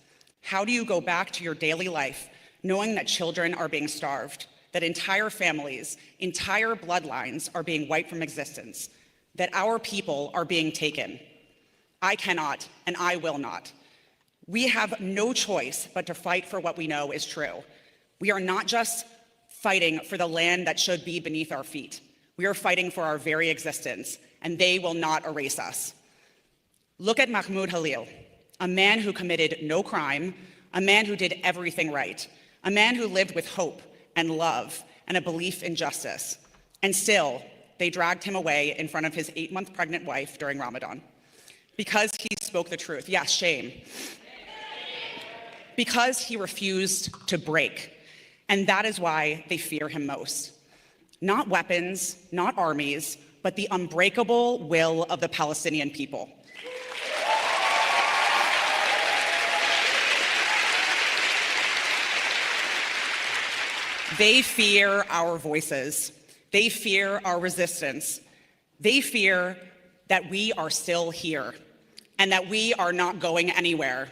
How do you go back to your daily life knowing that children are being starved, that entire families, entire bloodlines are being wiped from existence, that our people are being taken? I cannot, and I will not. We have no choice but to fight for what we know is true. We are not just fighting for the land that should be beneath our feet. We are fighting for our very existence, and they will not erase us. Look at Mahmoud Khalil, a man who committed no crime, a man who did everything right, a man who lived with hope and love and a belief in justice. And still, they dragged him away in front of his 8-month pregnant wife during Ramadan. Because he spoke the truth. Yes, shame. Because he refused to break. And that is why they fear him most. Not weapons, not armies, but the unbreakable will of the Palestinian people. They fear our voices. They fear our resistance. They fear that we are still here and that we are not going anywhere.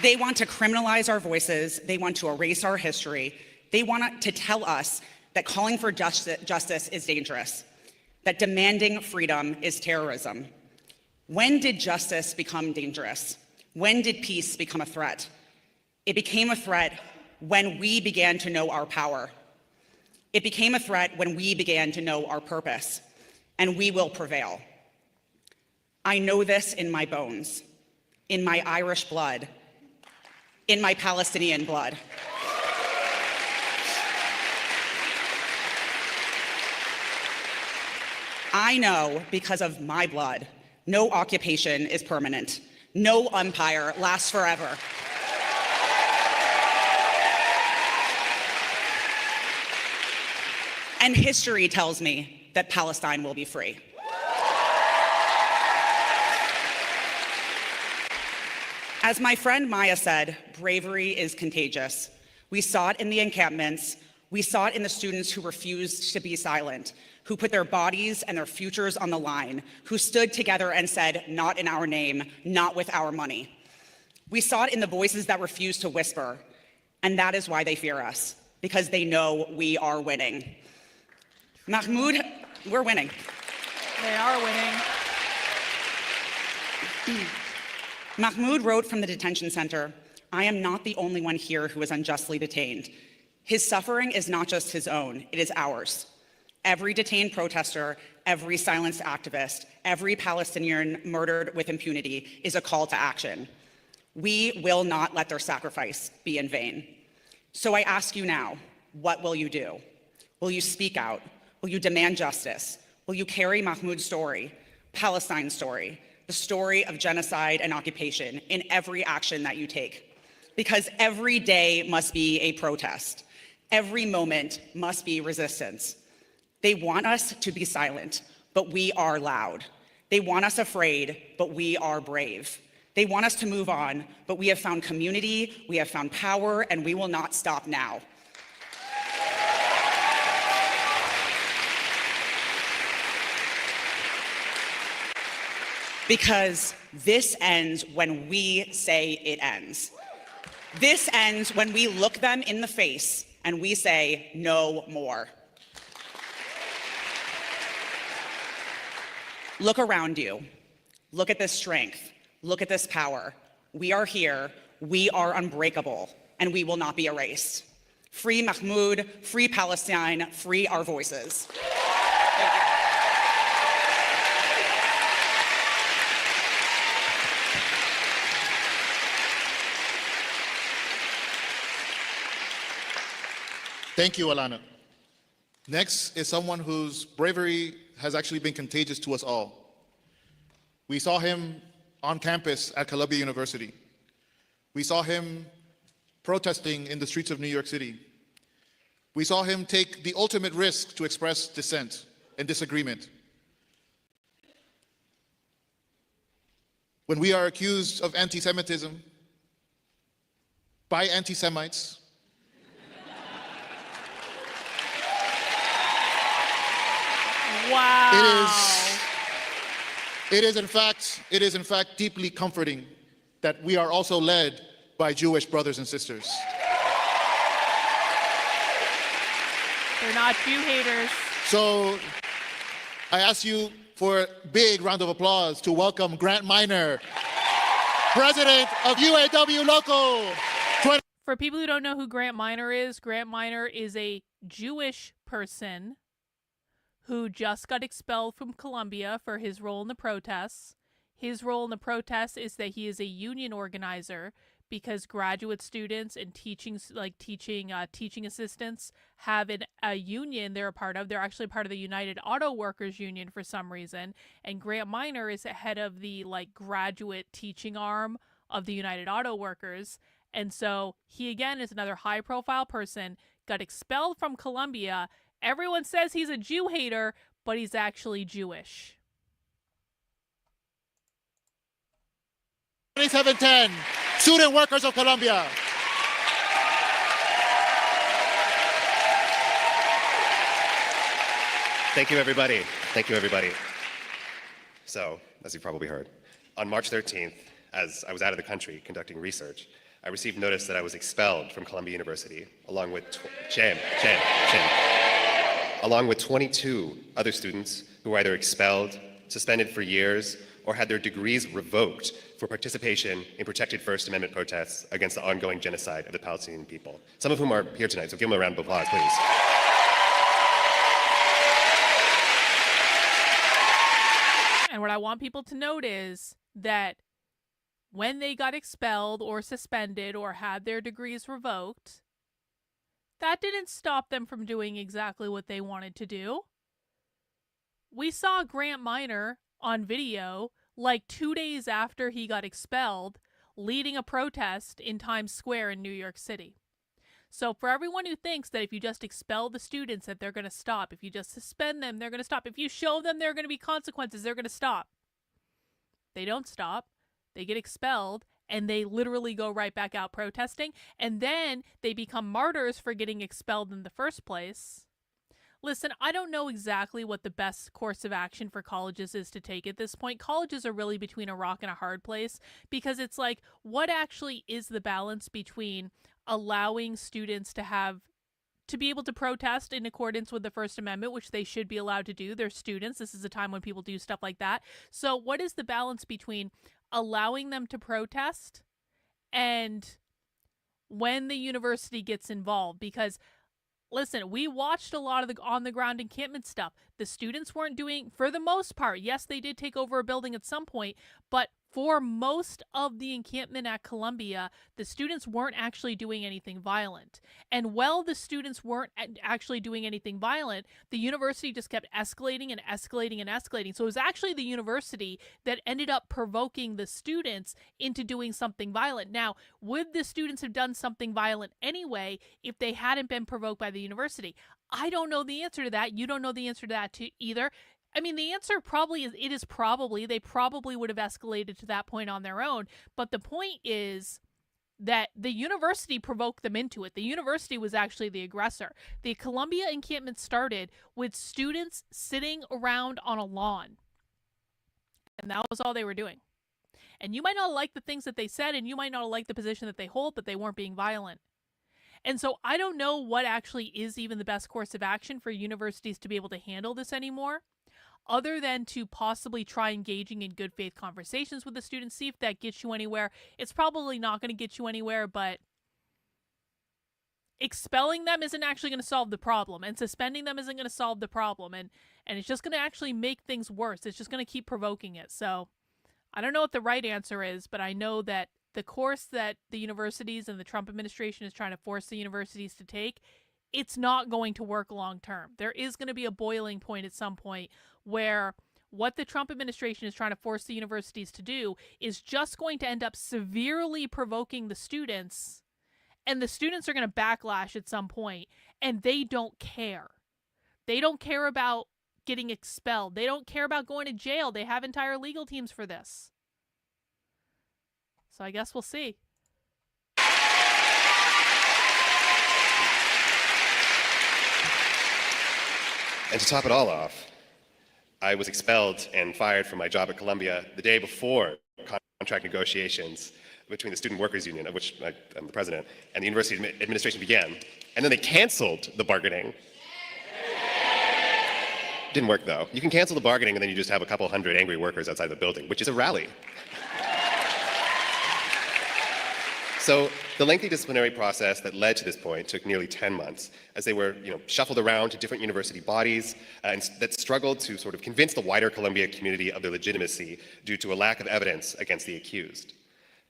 They want to criminalize our voices. They want to erase our history. They want to tell us that calling for justice is dangerous, that demanding freedom is terrorism. When did justice become dangerous? When did peace become a threat? It became a threat when we began to know our power. It became a threat when we began to know our purpose, and we will prevail. I know this in my bones, in my Irish blood, in my Palestinian blood. I know because of my blood, no occupation is permanent. No empire lasts forever. And history tells me that Palestine will be free. As my friend Maya said, bravery is contagious. We saw it in the encampments. We saw it in the students who refused to be silent, who put their bodies and their futures on the line, who stood together and said, not in our name, not with our money. We saw it in the voices that refused to whisper, and that is why they fear us, because they know we are winning. Mahmoud, we're winning. They are winning. Mahmoud wrote from the detention center, I am not the only one here who is unjustly detained. His suffering is not just his own, it is ours. Every detained protester, every silenced activist, every Palestinian murdered with impunity is a call to action. We will not let their sacrifice be in vain. So I ask you now, what will you do? Will you speak out? Will you demand justice? Will you carry Mahmoud's story, Palestine's story, the story of genocide and occupation in every action that you take? Because every day must be a protest. Every moment must be resistance. They want us to be silent, but we are loud. They want us afraid, but we are brave. They want us to move on, but we have found community, we have found power, and we will not stop now. Because this ends when we say it ends. This ends when we look them in the face and we say, no more. Look around you. Look at this strength. Look at this power. We are here. We are unbreakable, and we will not be erased. Free Mahmoud, free Palestine, free our voices. Thank you. Thank you, Alana. Next is someone whose bravery has actually been contagious to us all. We saw him on campus at Columbia University. We saw him protesting in the streets of New York City. We saw him take the ultimate risk to express dissent and disagreement. When we are accused of anti-Semitism by anti-Semites, wow. It is in fact deeply comforting that we are also led by Jewish brothers and sisters. They're not Jew haters. So I ask you for a big round of applause to welcome Grant Minor, president of UAW Local 20. For people who don't know who Grant Minor is a Jewish person who just got expelled from Columbia for his role in the protests. His role in the protests is that he is a union organizer because graduate students and teaching assistants have a union they're a part of. They're actually part of the United Auto Workers Union for some reason. And Grant Minor is the head of the graduate teaching arm of the United Auto Workers. And so he again is another high profile person, got expelled from Columbia. Everyone says he's a Jew hater, but he's actually Jewish. 2710, Student Workers of Columbia. Thank you, everybody. Thank you, everybody. So, as you probably heard, on March 13th, as I was out of the country conducting research, I received notice that I was expelled from Columbia University, along with along with 22 other students who were either expelled, suspended for years, or had their degrees revoked for participation in protected First Amendment protests against the ongoing genocide of the Palestinian people. Some of whom are here tonight, so give them a round of applause, please. And what I want people to note is that when they got expelled or suspended or had their degrees revoked, that didn't stop them from doing exactly what they wanted to do. We saw Grant Minor on video like 2 days after he got expelled, leading a protest in Times Square in New York City. So for everyone who thinks that if you just expel the students that they're going to stop, if you just suspend them, they're going to stop, if you show them there are going to be consequences, they're going to stop. They don't stop. They get expelled, and they literally go right back out protesting, and then they become martyrs for getting expelled in the first place. Listen, I don't know exactly what the best course of action for colleges is to take at this point. Colleges are really between a rock and a hard place, because it's like, what actually is the balance between allowing students to be able to protest in accordance with the First Amendment, which they should be allowed to do. They're students. This is a time when people do stuff like that. So what is the balance between allowing them to protest and when the university gets involved? Because listen, we watched a lot of the on-the-ground encampment stuff. The students weren't doing, for the most part, yes, they did take over a building at some point, but for most of the encampment at Columbia, the students weren't actually doing anything violent. And while the students weren't actually doing anything violent, the university just kept escalating and escalating and escalating. So it was actually the university that ended up provoking the students into doing something violent. Now, would the students have done something violent anyway if they hadn't been provoked by the university? I don't know the answer to that. You don't know the answer to that either. I mean, the answer probably is, they probably would have escalated to that point on their own. But the point is that the university provoked them into it. The university was actually the aggressor. The Columbia encampment started with students sitting around on a lawn. And that was all they were doing. And you might not like the things that they said, and you might not like the position that they hold, but they weren't being violent. And so I don't know what actually is even the best course of action for universities to be able to handle this anymore, other than to possibly try engaging in good faith conversations with the students, see if that gets you anywhere. It's probably not going to get you anywhere, but expelling them isn't actually going to solve the problem, and suspending them isn't going to solve the problem, and it's just going to actually make things worse. It's just going to keep provoking it. So I don't know what the right answer is, but I know that the course that the universities and the Trump administration is trying to force the universities to take, it's not going to work long term. There is going to be a boiling point at some point where what the Trump administration is trying to force the universities to do is just going to end up severely provoking the students, and the students are going to backlash at some point, and they don't care. They don't care about getting expelled. They don't care about going to jail. They have entire legal teams for this. So I guess we'll see. And to top it all off, I was expelled and fired from my job at Columbia the day before contract negotiations between the Student Workers Union, of which I'm the president, and the university administration began. And then they canceled the bargaining. Didn't work, though. You can cancel the bargaining, and then you just have a couple hundred angry workers outside the building, which is a rally. So the lengthy disciplinary process that led to this point took nearly 10 months, as they were shuffled around to different university bodies and that struggled to sort of convince the wider Columbia community of their legitimacy due to a lack of evidence against the accused.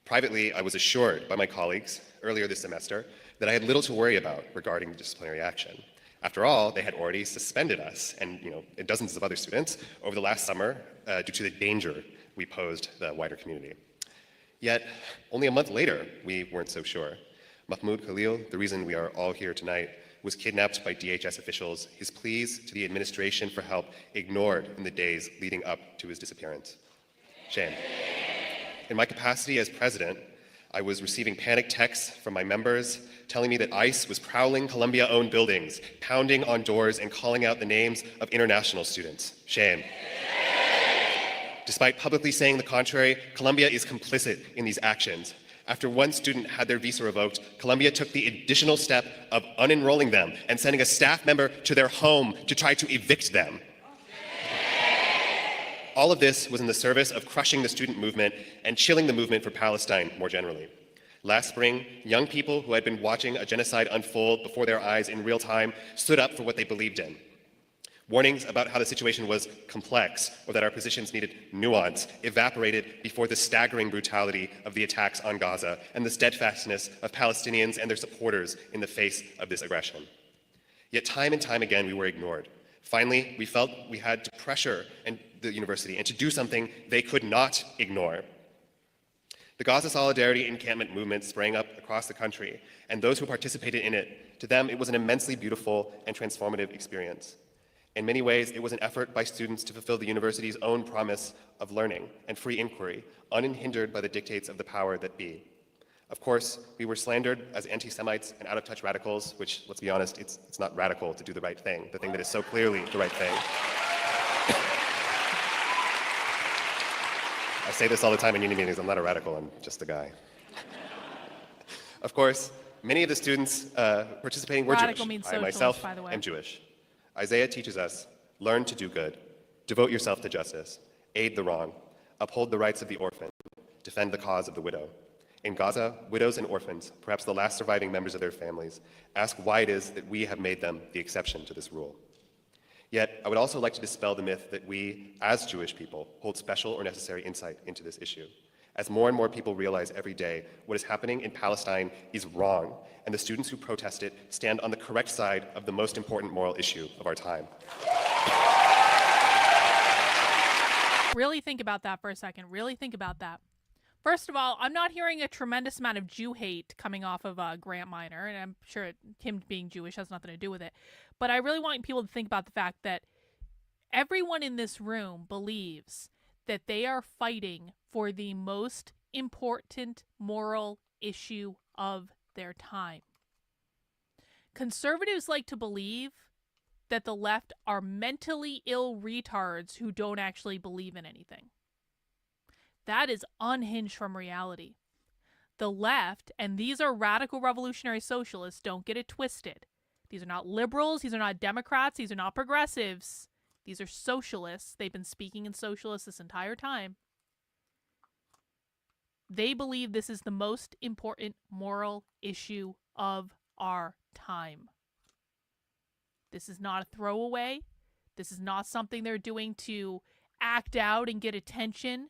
Privately, I was assured by my colleagues earlier this semester that I had little to worry about regarding disciplinary action. After all, they had already suspended us and dozens of other students over the last summer due to the danger we posed the wider community. Yet, only a month later, we weren't so sure. Mahmoud Khalil, the reason we are all here tonight, was kidnapped by DHS officials. His pleas to the administration for help ignored in the days leading up to his disappearance. Shame. In my capacity as president, I was receiving panic texts from my members telling me that ICE was prowling Columbia-owned buildings, pounding on doors and calling out the names of international students. Shame. Despite publicly saying the contrary, Columbia is complicit in these actions. After one student had their visa revoked, Columbia took the additional step of unenrolling them and sending a staff member to their home to try to evict them. All of this was in the service of crushing the student movement and chilling the movement for Palestine more generally. Last spring, young people who had been watching a genocide unfold before their eyes in real time stood up for what they believed in. Warnings about how the situation was complex or that our positions needed nuance evaporated before the staggering brutality of the attacks on Gaza and the steadfastness of Palestinians and their supporters in the face of this aggression. Yet time and time again, we were ignored. Finally, we felt we had to pressure the university and to do something they could not ignore. The Gaza Solidarity encampment movement sprang up across the country, and those who participated in it, to them, it was an immensely beautiful and transformative experience. In many ways, it was an effort by students to fulfill the university's own promise of learning and free inquiry, unhindered by the dictates of the power that be. Of course, we were slandered as anti-Semites and out-of-touch radicals, which, let's be honest, it's not radical to do the right thing, the thing that is so clearly the right thing. I say this all the time in union meetings, I'm not a radical, I'm just a guy. Of course, many of the students participating were Radical Jewish. means I socialist, myself by the way. am Jewish. Isaiah teaches us, learn to do good, devote yourself to justice, aid the wrong, uphold the rights of the orphan, defend the cause of the widow. In Gaza, widows and orphans, perhaps the last surviving members of their families, ask why it is that we have made them the exception to this rule. Yet, I would also like to dispel the myth that we, as Jewish people, hold special or necessary insight into this issue. As more and more people realize every day what is happening in Palestine is wrong, and the students who protest it stand on the correct side of the most important moral issue of our time. Really think about that for a second. Really think about that. First of all, I'm not hearing a tremendous amount of Jew hate coming off of Grant Minor, and I'm sure him being Jewish has nothing to do with it. But I really want people to think about the fact that everyone in this room believes that they are fighting for the most important moral issue of their time. Conservatives like to believe that the left are mentally ill retards who don't actually believe in anything. That is unhinged from reality. The left, and these are radical revolutionary socialists, don't get it twisted. These are not liberals, these are not Democrats, these are not progressives. These are socialists. They've been speaking in socialists this entire time. They believe this is the most important moral issue of our time. This is not a throwaway. This is not something they're doing to act out and get attention.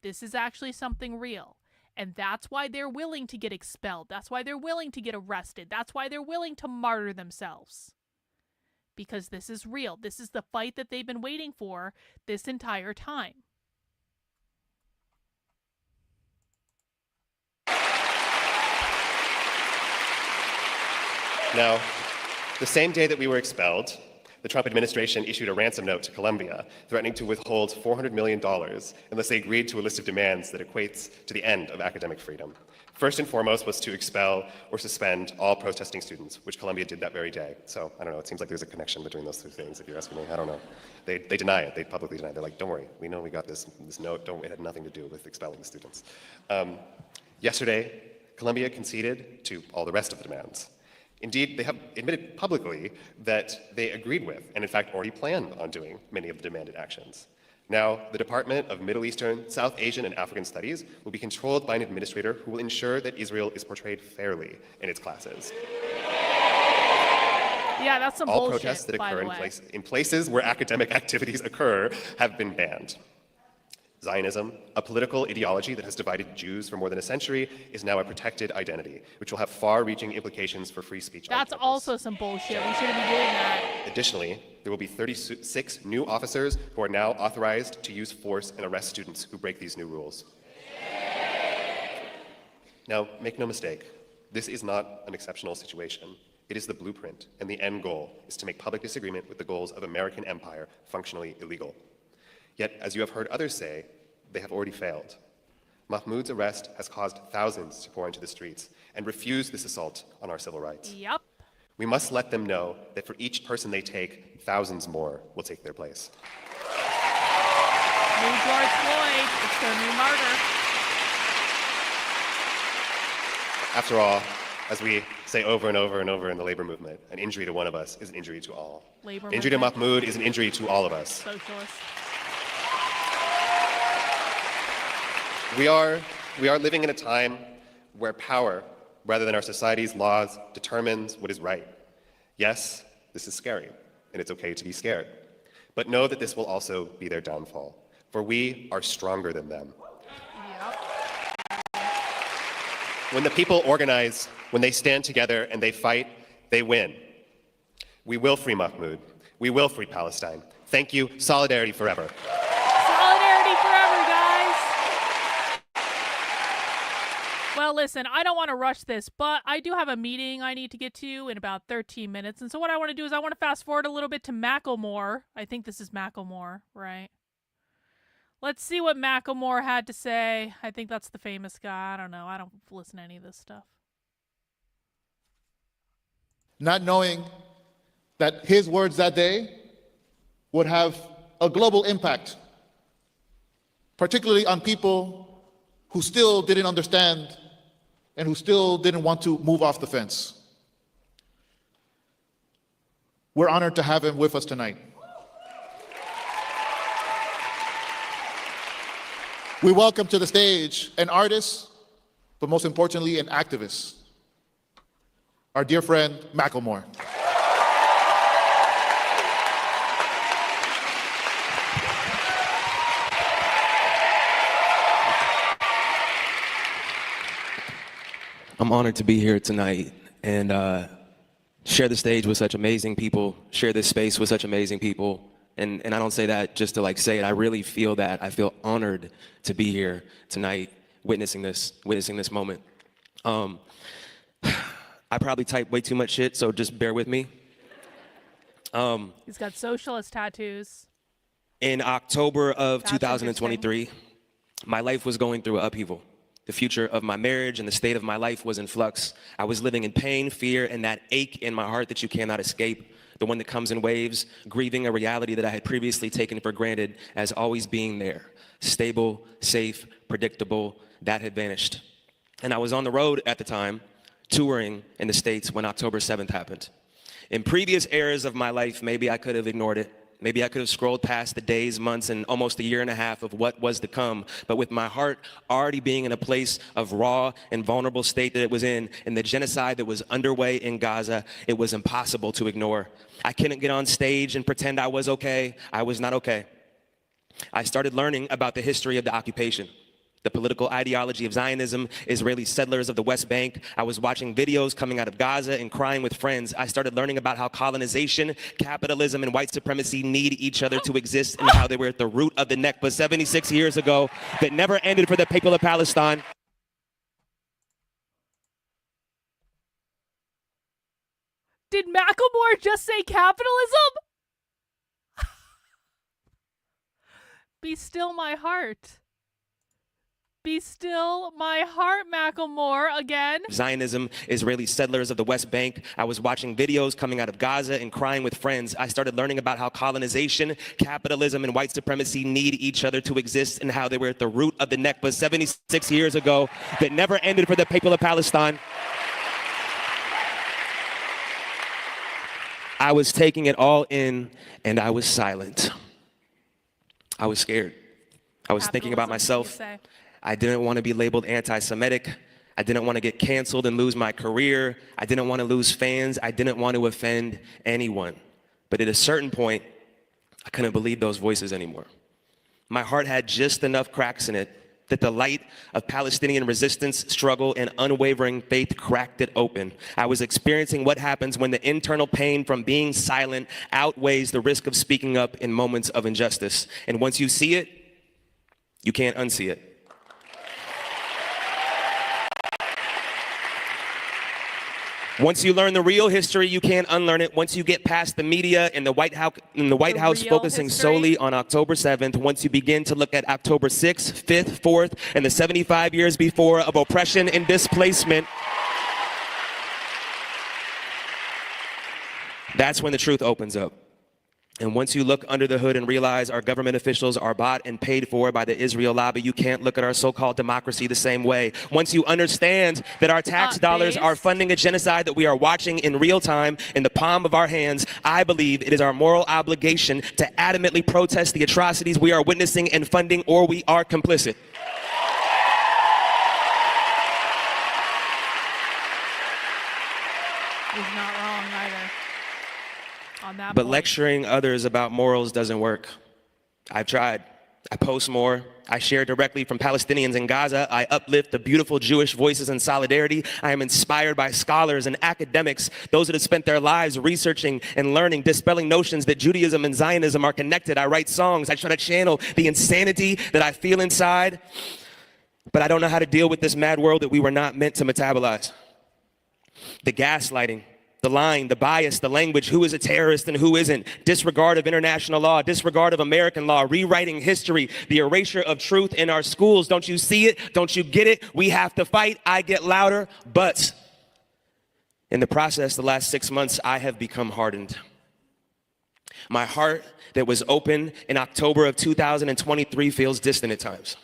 This is actually something real. And that's why they're willing to get expelled. That's why they're willing to get arrested. That's why they're willing to martyr themselves. Because this is real. This is the fight that they've been waiting for this entire time. Now, the same day that we were expelled, the Trump administration issued a ransom note to Columbia, threatening to withhold $400 million unless they agreed to a list of demands that equates to the end of academic freedom. First and foremost was to expel or suspend all protesting students, which Columbia did that very day. So, I don't know, it seems like there's a connection between those two things, if you're asking me. I don't know. They deny it. They publicly deny it. They're like, don't worry, we know we got this note. It had nothing to do with expelling the students. Yesterday, Columbia conceded to all the rest of the demands. Indeed, they have admitted publicly that they agreed with, and in fact already planned on doing, many of the demanded actions. Now, the Department of Middle Eastern, South Asian, and African Studies will be controlled by an administrator who will ensure that Israel is portrayed fairly in its classes. Yeah, that's some All bullshit, protests that by occur the way. in places where academic activities occur have been banned. Zionism, a political ideology that has divided Jews for more than a century, is now a protected identity, which will have far-reaching implications for free speech. That's also some bullshit. We shouldn't be doing that. Additionally, there will be 36 new officers who are now authorized to use force and arrest students who break these new rules. Now, make no mistake, this is not an exceptional situation. It is the blueprint, and the end goal is to make public disagreement with the goals of American empire functionally illegal. Yet, as you have heard others say, they have already failed. Mahmoud's arrest has caused thousands to pour into the streets and refuse this assault on our civil rights. Yep. We must let them know that for each person they take, thousands more will take their place. New George Floyd, it's their new martyr. After all, as we say over and over and over in the labor movement, an injury to one of us is an injury to all. Labor Injury to movement. Mahmoud is an injury to all of us. Socialist. We are living in a time where power, rather than our society's laws, determines what is right. Yes, this is scary, and it's okay to be scared. But know that this will also be their downfall, for we are stronger than them. When the people organize, when they stand together and they fight, they win. We will free Mahmoud. We will free Palestine. Thank you. Solidarity forever. Solidarity forever, guys. Well, listen, I don't want to rush this, but I do have a meeting I need to get to in about 13 minutes. And so what I want to do is I want to fast forward a little bit to Macklemore. I think this is Macklemore, right? Let's see what Macklemore had to say. I think that's the famous guy. I don't know. I don't listen to any of this stuff. Not knowing that his words that day would have a global impact, particularly on people who still didn't understand and who still didn't want to move off the fence. We're honored to have him with us tonight. We welcome to the stage an artist, but most importantly, an activist, our dear friend, Macklemore. I'm honored to be here tonight and share the stage with such amazing people, share this space with such amazing people. And I don't say that just to like say it. I really feel that. I feel honored to be here tonight, witnessing this moment. I probably type way too much shit, so just bear with me. He's got socialist tattoos. In October of 2023, my life was going through an upheaval. The future of my marriage and the state of my life was in flux. I was living in pain, fear, and that ache in my heart that you cannot escape. The one that comes in waves, grieving a reality that I had previously taken for granted as always being there. Stable, safe, predictable, that had vanished. And I was on the road at the time, touring in the States when October 7th happened. In previous eras of my life, maybe I could have ignored it. Maybe I could have scrolled past the days, months, and almost a year and a half of what was to come. But with my heart already being in a place of raw and vulnerable state that it was in, and the genocide that was underway in Gaza, it was impossible to ignore. I couldn't get on stage and pretend I was okay. I was not okay. I started learning about the history of the occupation, the political ideology of Zionism, Israeli settlers of the West Bank. I was watching videos coming out of Gaza and crying with friends. I started learning about how colonization, capitalism, and white supremacy need each other to exist and how they were at the root of the Nakba 76 years ago that never ended for the people of Palestine. Did Macklemore just say capitalism? Be still my heart. Be still my heart, Macklemore, again. Zionism, Israeli settlers of the West Bank. I was watching videos coming out of Gaza and crying with friends. I started learning about how colonization, capitalism, and white supremacy need each other to exist and how they were at the root of the Nakba 76 years ago that never ended for the people of Palestine. I was taking it all in and I was silent. I was scared. I was thinking about myself. I didn't want to be labeled anti-Semitic. I didn't want to get canceled and lose my career. I didn't want to lose fans. I didn't want to offend anyone. But at a certain point, I couldn't believe those voices anymore. My heart had just enough cracks in it that the light of Palestinian resistance, struggle, and unwavering faith cracked it open. I was experiencing what happens when the internal pain from being silent outweighs the risk of speaking up in moments of injustice. And once you see it, you can't unsee it. Once you learn the real history, you can't unlearn it. Once you get past the media and the White House focusing solely on October 7th, once you begin to look at October 6th, 5th, 4th, and the 75 years before of oppression and displacement, that's when the truth opens up. And once you look under the hood and realize our government officials are bought and paid for by the Israel lobby, you can't look at our so-called democracy the same way. Once you understand that our tax dollars are funding a genocide that we are watching in real time in the palm of our hands, I believe it is our moral obligation to adamantly protest the atrocities we are witnessing and funding, or we are complicit. He's not wrong either. On that But point. lecturing others about morals doesn't work. I've tried. I post more. I share directly from Palestinians in Gaza. I uplift the beautiful Jewish voices in solidarity. I am inspired by scholars and academics, those that have spent their lives researching and learning, dispelling notions that Judaism and Zionism are connected. I write songs. I try to channel the insanity that I feel inside. But I don't know how to deal with this mad world that we were not meant to metabolize. The gaslighting, the lying, the bias, the language, who is a terrorist and who isn't, disregard of international law, disregard of American law, rewriting history, the erasure of truth in our schools. Don't you see it? Don't you get it? We have to fight. I get louder, but in the process, the last 6 months, I have become hardened. My heart that was open in October of 2023 feels distant at times.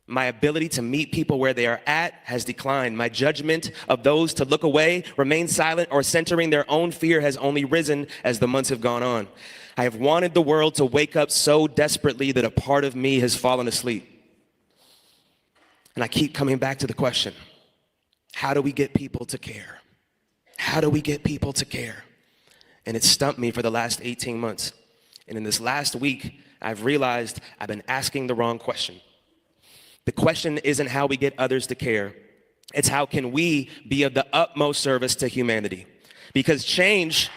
My ability to meet people where they are at has declined. My judgment of those to look away, remain silent, or centering their own fear has only risen as the months have gone on. I have wanted the world to wake up so desperately that a part of me has fallen asleep. And I keep coming back to the question, how do we get people to care? How do we get people to care? And it stumped me for the last 18 months. And in this last week, I've realized I've been asking the wrong question. The question isn't how we get others to care. It's how can we be of the utmost service to humanity? Because change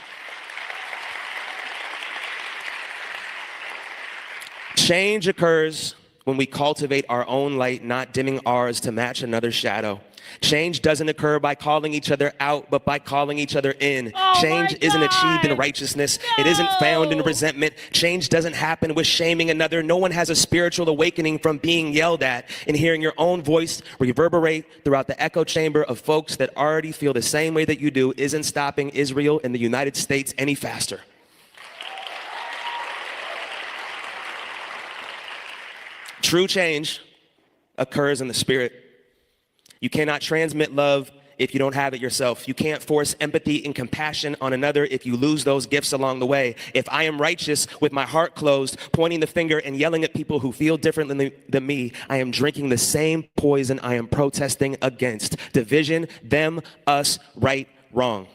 occurs when we cultivate our own light, not dimming ours to match another's shadow. Change doesn't occur by calling each other out, but by calling each other in. Change isn't achieved in righteousness. No. It isn't found in resentment. Change doesn't happen with shaming another. No one has a spiritual awakening from being yelled at and hearing your own voice reverberate throughout the echo chamber of folks that already feel the same way that you do isn't stopping Israel and the United States any faster. True change occurs in the spirit. You cannot transmit love if you don't have it yourself. You can't force empathy and compassion on another if you lose those gifts along the way. If I am righteous with my heart closed, pointing the finger and yelling at people who feel differently than me, I am drinking the same poison I am protesting against. Division, them, us, right, wrong.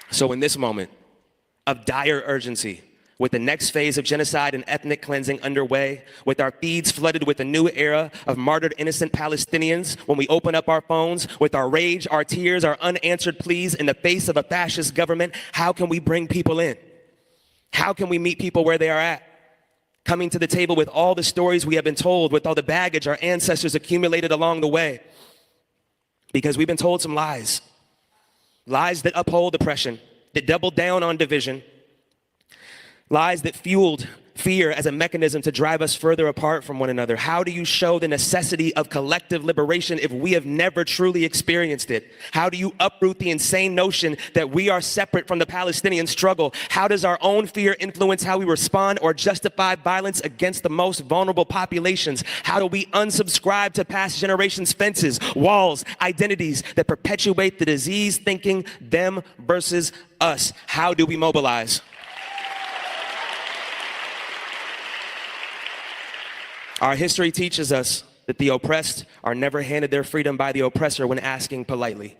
So in this moment of dire urgency, with the next phase of genocide and ethnic cleansing underway, with our feeds flooded with a new era of martyred innocent Palestinians, when we open up our phones, with our rage, our tears, our unanswered pleas in the face of a fascist government, how can we bring people in? How can we meet people where they are at? Coming to the table with all the stories we have been told, with all the baggage our ancestors accumulated along the way. Because we've been told some lies. Lies that uphold oppression, that double down on division, lies that fueled fear as a mechanism to drive us further apart from one another. How do you show the necessity of collective liberation if we have never truly experienced it? How do you uproot the insane notion that we are separate from the Palestinian struggle? How does our own fear influence how we respond or justify violence against the most vulnerable populations? How do we unsubscribe to past generations' fences, walls, identities that perpetuate the disease thinking them versus us? How do we mobilize? Our history teaches us that the oppressed are never handed their freedom by the oppressor when asking politely.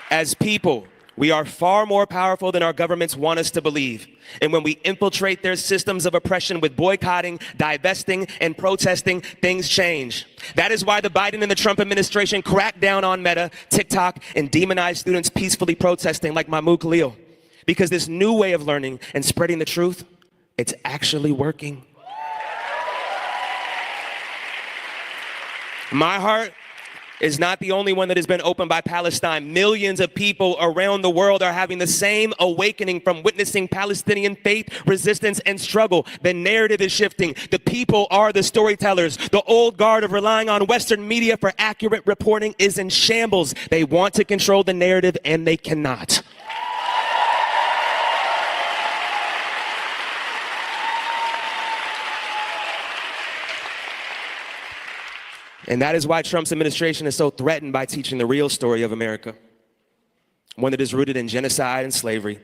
As people, we are far more powerful than our governments want us to believe. And when we infiltrate their systems of oppression with boycotting, divesting, and protesting, things change. That is why the Biden and the Trump administration cracked down on Meta, TikTok, and demonized students peacefully protesting like Mahmoud Khalil. Because this new way of learning and spreading the truth, it's actually working. My heart is not the only one that has been opened by Palestine. Millions of people around the world are having the same awakening from witnessing Palestinian faith, resistance, and struggle. The narrative is shifting. The people are the storytellers. The old guard of relying on Western media for accurate reporting is in shambles. They want to control the narrative, and they cannot. And that is why Trump's administration is so threatened by teaching the real story of America, one that is rooted in genocide and slavery.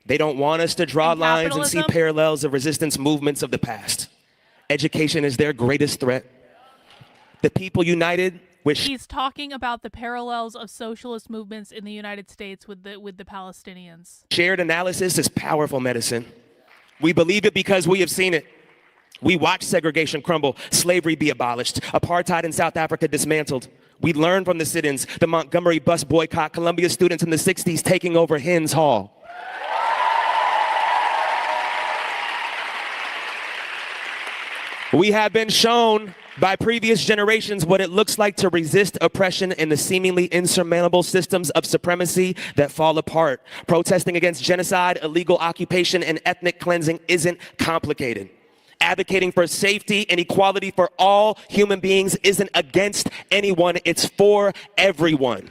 They don't want us to draw lines and see parallels of resistance movements of the past. Education is their greatest threat. The people united with... He's talking about the parallels of socialist movements in the United States with the Palestinians. Shared analysis is powerful medicine. We believe it because we have seen it. We watched segregation crumble, slavery be abolished, apartheid in South Africa dismantled. We learned from the sit-ins, the Montgomery bus boycott, Columbia students in the 60s taking over Hens Hall. We have been shown by previous generations what it looks like to resist oppression in the seemingly insurmountable systems of supremacy that fall apart. Protesting against genocide, illegal occupation, and ethnic cleansing isn't complicated. Advocating for safety and equality for all human beings isn't against anyone, it's for everyone.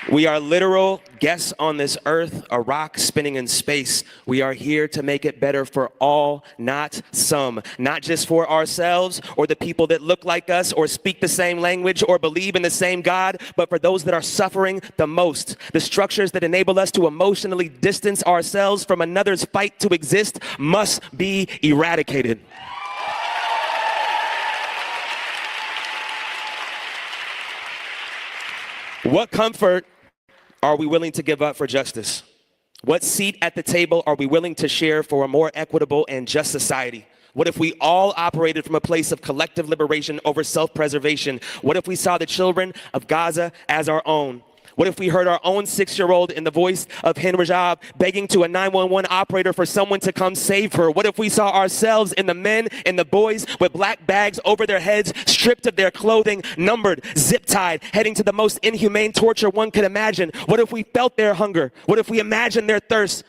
We are literal guests on this earth, a rock spinning in space. We are here to make it better for all, not some. Not just for ourselves or the people that look like us or speak the same language or believe in the same God, but for those that are suffering the most. The structures that enable us to emotionally distance ourselves from another's fight to exist must be eradicated. What comfort are we willing to give up for justice? What seat at the table are we willing to share for a more equitable and just society? What if we all operated from a place of collective liberation over self-preservation? What if we saw the children of Gaza as our own? What if we heard our own 6-year-old in the voice of Hen Rajab begging to a 911 operator for someone to come save her? What if we saw ourselves in the men and the boys with black bags over their heads, stripped of their clothing, numbered, zip-tied, heading to the most inhumane torture one could imagine? What if we felt their hunger? What if we imagined their thirst?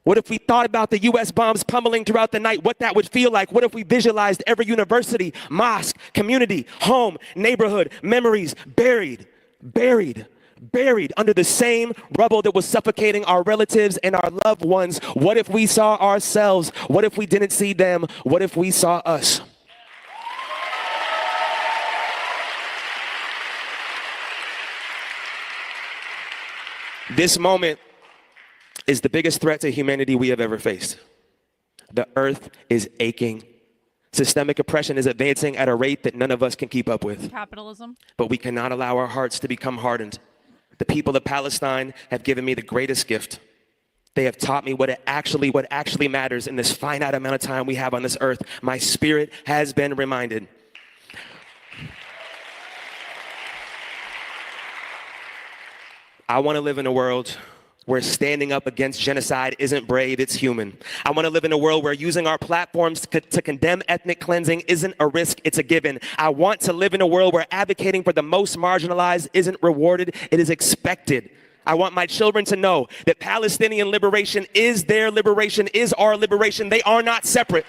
What if we thought about the U.S. bombs pummeling throughout the night, what that would feel like? What if we visualized every university, mosque, community, home, neighborhood, memories buried under the same rubble that was suffocating our relatives and our loved ones? What if we saw ourselves? What if we didn't see them? What if we saw us? This moment is the biggest threat to humanity we have ever faced. The earth is aching. Systemic oppression is advancing at a rate that none of us can keep up with. Capitalism. But we cannot allow our hearts to become hardened. The people of Palestine have given me the greatest gift. They have taught me what actually matters in this finite amount of time we have on this earth. My spirit has been reminded. I want to live in a world where standing up against genocide isn't brave, it's human. I want to live in a world where using our platforms to condemn ethnic cleansing isn't a risk, it's a given. I want to live in a world where advocating for the most marginalized isn't rewarded, it is expected. I want my children to know that Palestinian liberation is their liberation, is our liberation. They are not separate.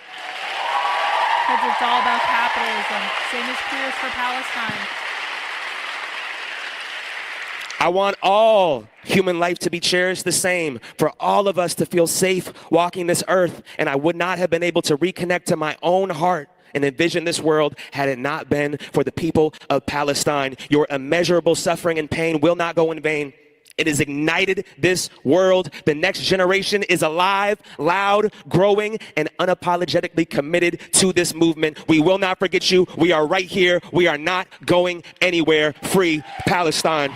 Because it's all about capitalism. Same as queers for Palestine. I want all human life to be cherished the same, for all of us to feel safe walking this earth. And I would not have been able to reconnect to my own heart and envision this world had it not been for the people of Palestine. Your immeasurable suffering and pain will not go in vain. It has ignited this world. The next generation is alive, loud, growing, and unapologetically committed to this movement. We will not forget you. We are right here. We are not going anywhere. Free Palestine.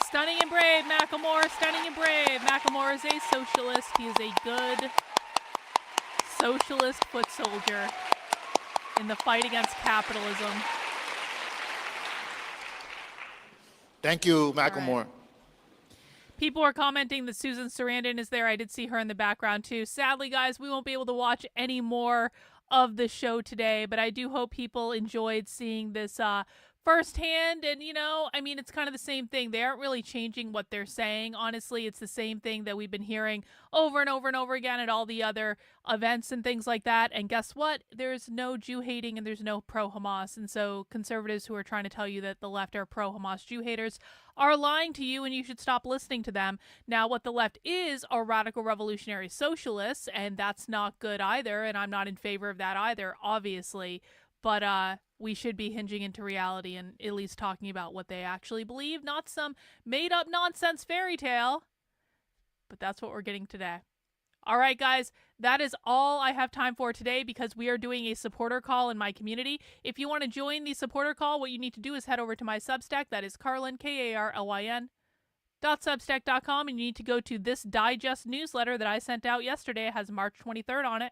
Stunning and brave, Macklemore. Stunning and brave. Macklemore is a socialist. He is a good socialist foot soldier in the fight against capitalism. Thank you, Macklemore. People are commenting that Susan Sarandon is there. I did see her in the background too. Sadly, guys, we won't be able to watch any more of the show today, but I do hope people enjoyed seeing this firsthand. And, you know, I mean, it's kind of the same thing. They aren't really changing what they're saying. Honestly, it's the same thing that we've been hearing over and over and over again at all the other events and things like that. And guess what? There's no Jew hating and there's no pro-Hamas. And so conservatives who are trying to tell you that the left are pro-Hamas Jew haters are lying to you, and you should stop listening to them. Now, what the left is are radical revolutionary socialists, and that's not good either, and I'm not in favor of that either, obviously. But we should be hinging into reality and at least talking about what they actually believe, not some made-up nonsense fairy tale. But that's what we're getting today. All right, guys, that is all I have time for today because we are doing a supporter call in my community. If you want to join the supporter call, what you need to do is head over to my Substack. That is Carlin, Karlyn, .substack.com, and you need to go to this digest newsletter that I sent out yesterday. It has March 23rd on it.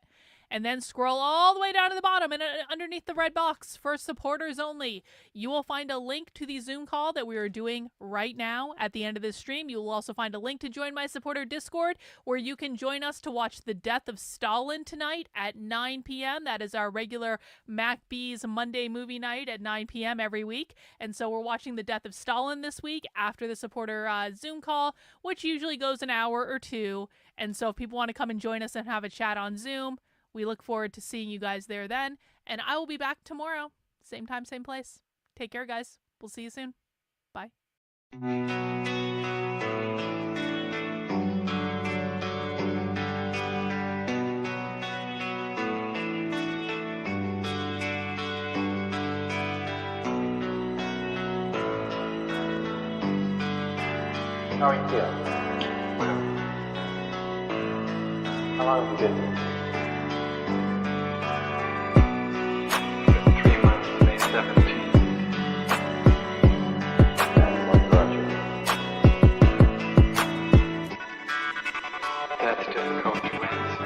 And then scroll all the way down to the bottom and underneath the red box for supporters only. You will find a link to the Zoom call that we are doing right now at the end of this stream. You will also find a link to join my supporter Discord where you can join us to watch The Death of Stalin tonight at 9 p.m. That is our regular MacBees Monday movie night at 9 p.m. every week. And so we're watching The Death of Stalin this week after the supporter Zoom call, which usually goes an hour or two. And so if people want to come and join us and have a chat on Zoom, we look forward to seeing you guys there then. And I will be back tomorrow. Same time, same place. Take care, guys. We'll see you soon. Bye. How are you feeling? How long have you been here? 3 months, May 17th. And what brought you? That's difficult to answer.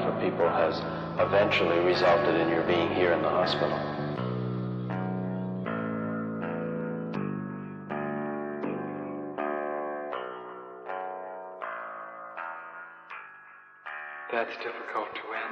for people has eventually resulted in your being here in the hospital. That's difficult to answer.